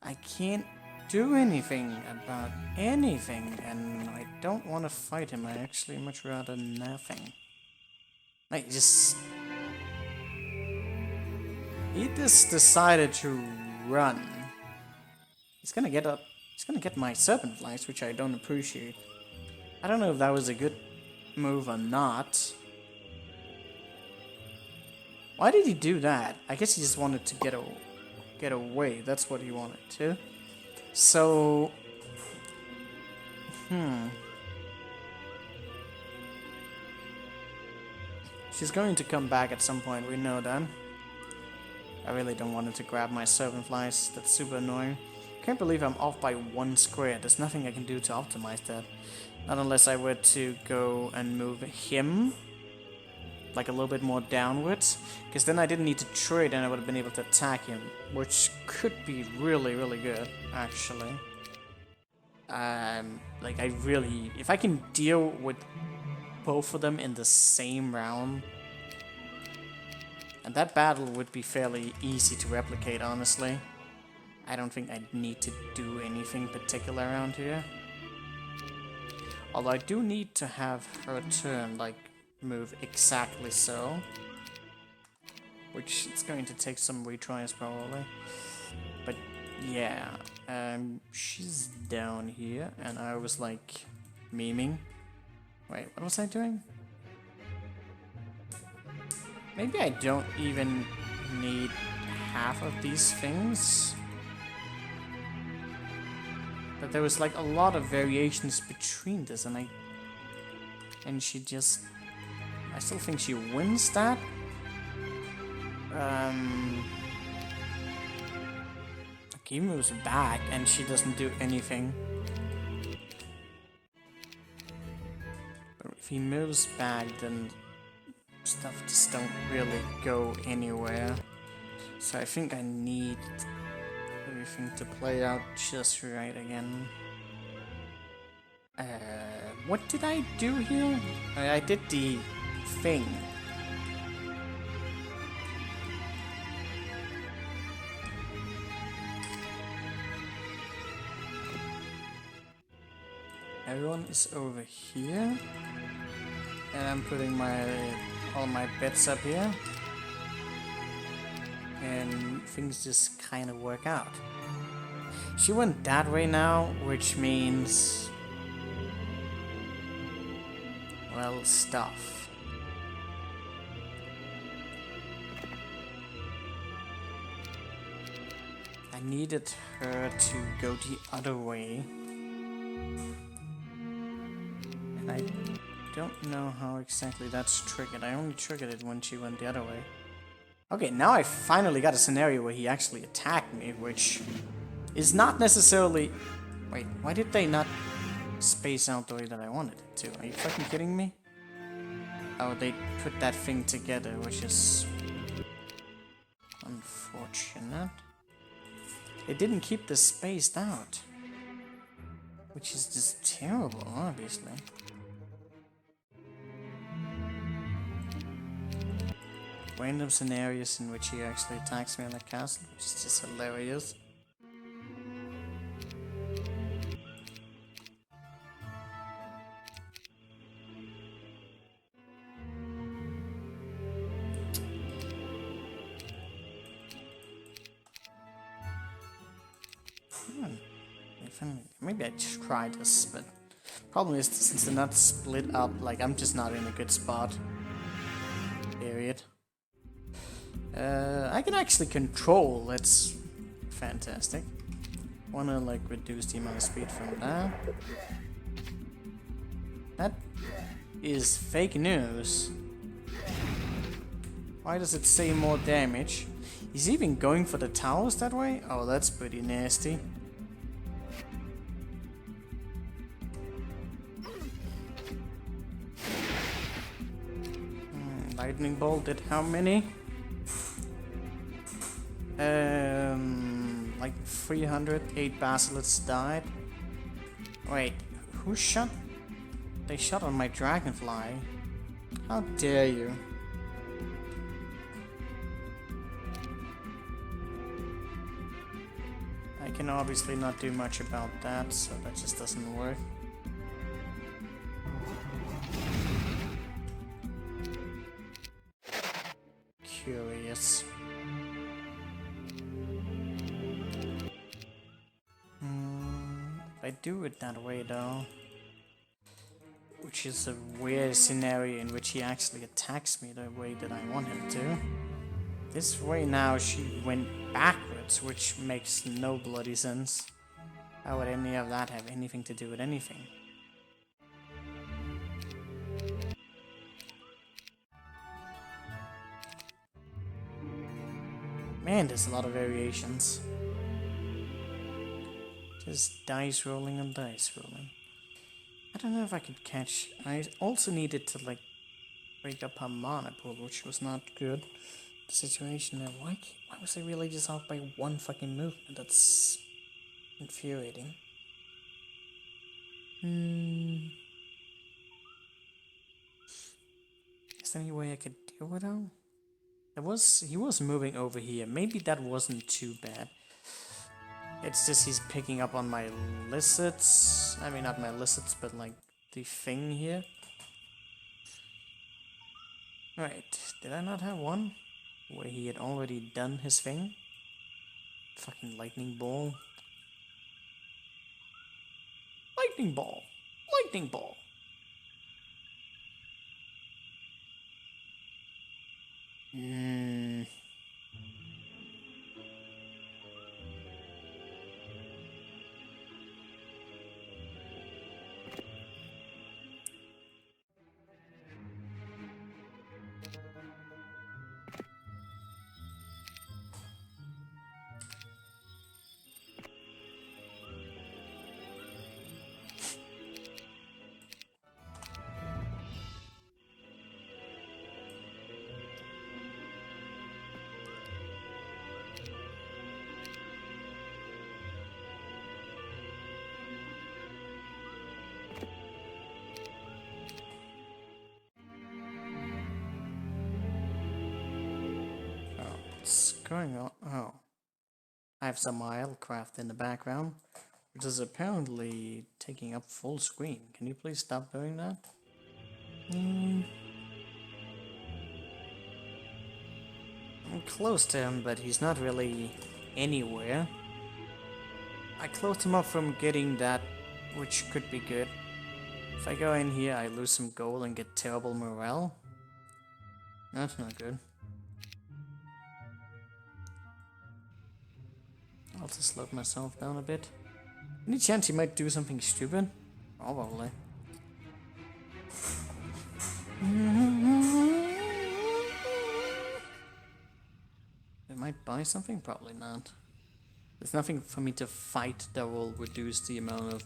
I can't do anything about anything, and I don't want to fight him. I actually much rather nothing. Like, he just decided to run. He's gonna get my serpent flies, which I don't appreciate. I don't know if that was a good move or not. Why did he do that? I guess he just wanted to get away. That's what he wanted to. So, she's going to come back at some point. We know that. I really don't want her to grab my serpent flies. That's super annoying. Can't believe I'm off by 1 square. There's nothing I can do to optimize that. Not unless I were to go and move him like a little bit more downwards, because then I didn't need to trade and I would have been able to attack him, which could be really, really good, actually. Like, if I can deal with both of them in the same round, and that battle would be fairly easy to replicate, honestly. I don't think I'd need to do anything particular around here. Although I do need to have her turn, like, move exactly so. Which it's going to take some retries, probably. But, yeah. She's down here, and I was, like, memeing. Wait, what was I doing? Maybe I don't even need half of these things. But there was like a lot of variations between this, and she just, I still think she wins that. He moves back and she doesn't do anything. But if he moves back, then stuff just don't really go anywhere. So I think I need everything to play out just right again. What did I do here? I did the thing. Everyone is over here. And I'm putting all my bets up here. And things just kind of work out. She went that way now, which means... well, stuff. I needed her to go the other way. And I don't know how exactly that's triggered. I only triggered it when she went the other way. Okay, now I finally got a scenario where he actually attacked me, which is not necessarily... wait, why did they not space out the way that I wanted it to? Are you fucking kidding me? Oh, they put that thing together, which is... unfortunate. They didn't keep this spaced out. Which is just terrible, obviously. Random scenarios in which he actually attacks me on the castle, which is just hilarious. Maybe I just try this, but problem is since they're not split up, like I'm just not in a good spot. Period. I can actually control, that's fantastic. Wanna like reduce the amount of speed from that. That is fake news. Why does it say more damage? He's even going for the towers that way? Oh, that's pretty nasty. Lightning bolt did how many? Like 308 basilisks died. Wait, who shot? They shot on my dragonfly. How dare you? I can obviously not do much about that, so that just doesn't work. Curious. If I do it that way though, which is a weird scenario in which he actually attacks me the way that I want him to. This way now she went backwards, which makes no bloody sense. How would any of that have anything to do with anything? Man, there's a lot of variations. Just dice rolling and dice rolling. I don't know if I could catch... I also needed to like break up her mana pool, which was not good. The situation there. Why was I really just off by one fucking movement? That's infuriating. Is there any way I could deal with him? He was moving over here. Maybe that wasn't too bad. It's just he's picking up on my lizards. I mean, not my lizards, but like the thing here. Right, did I not have one? Where he had already done his thing? Fucking lightning ball. Lightning ball! Lightning ball! What's going on? Oh. I have some Wildcraft in the background, which is apparently taking up full screen. Can you please stop doing that? I'm close to him, but he's not really anywhere. I closed him up from getting that, which could be good. If I go in here, I lose some gold and get terrible morale. That's not good. I'll just slow myself down a bit. Any chance he might do something stupid? Probably. They might buy something? Probably not. There's nothing for me to fight that will reduce the amount of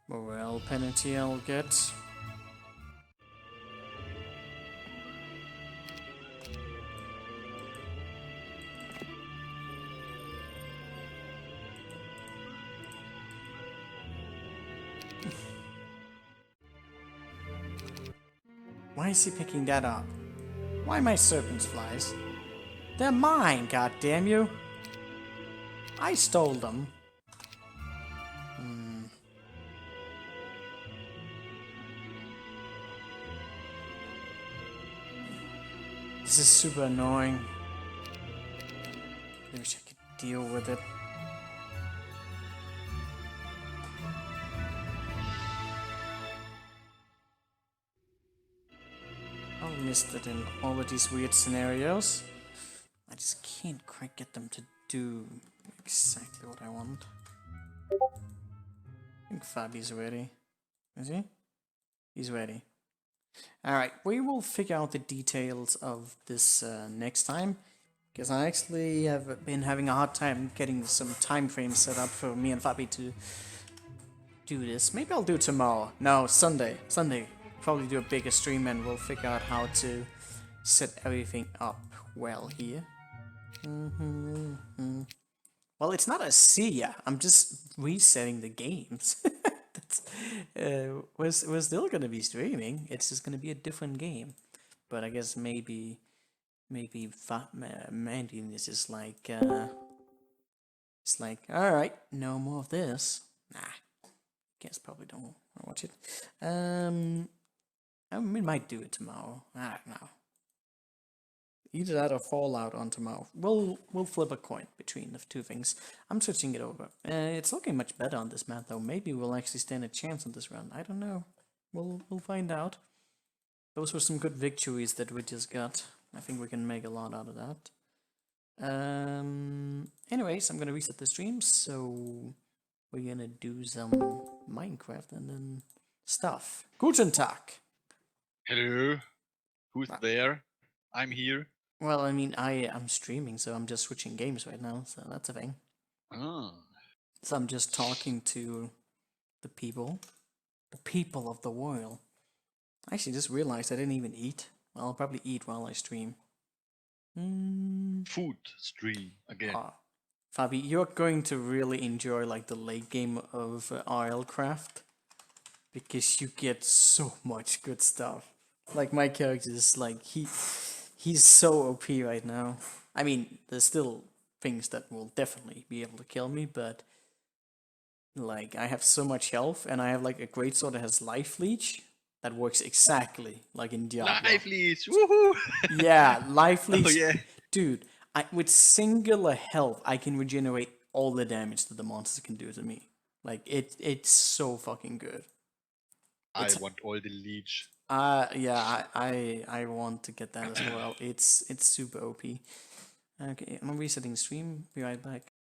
morale penalty I'll get. Why is he picking that up? Why my serpent's flies? They're mine, goddamn you! I stole them. This is super annoying. I wish I could deal with it. I'll miss it in all of these weird scenarios. I just can't quite get them to do exactly what I want. I think Fabi's ready. Is he? He's ready. Alright, we will figure out the details of this next time. Because I actually have been having a hard time getting some time frames set up for me and Fabi to do this. Maybe I'll do it tomorrow. No, Sunday. Sunday. Probably do a bigger stream and we'll figure out how to set everything up well here. Well, it's not a see ya. I'm just resetting the games. That's, we're still gonna be streaming. It's just gonna be a different game. But I guess maybe Mandy is just like it's like, all right, no more of this. Nah, guess probably don't want to watch it. I might do it tomorrow. I don't know. Either that or Fallout on tomorrow. We'll flip a coin between the two things. I'm switching it over. It's looking much better on this map though. Maybe we'll actually stand a chance on this run. I don't know. We'll find out. Those were some good victories that we just got. I think we can make a lot out of that. Anyways, I'm gonna reset the stream, so we're gonna do some Minecraft and then stuff. Guten Tag! Hello, who's there? I'm here. Well, I mean, I'm streaming, so I'm just switching games right now, so that's a thing. Ah. So I'm just talking to the people of the world. I actually just realized I didn't even eat. Well, I'll probably eat while I stream. Food stream again. Fabi, you're going to really enjoy like the late game of Islecraft because you get so much good stuff. Like my character is like he's so OP right now. I mean, there's still things that will definitely be able to kill me, but like I have so much health and I have like a greatsword that has life leech that works exactly like in Diablo. Life leech, woohoo! Yeah, life leech. Oh yeah, dude. With singular health, I can regenerate all the damage that the monsters can do to me. Like it's so fucking good. I want all the leech. Yeah, I want to get that as well. It's super OP. Okay, I'm resetting stream. Be right back.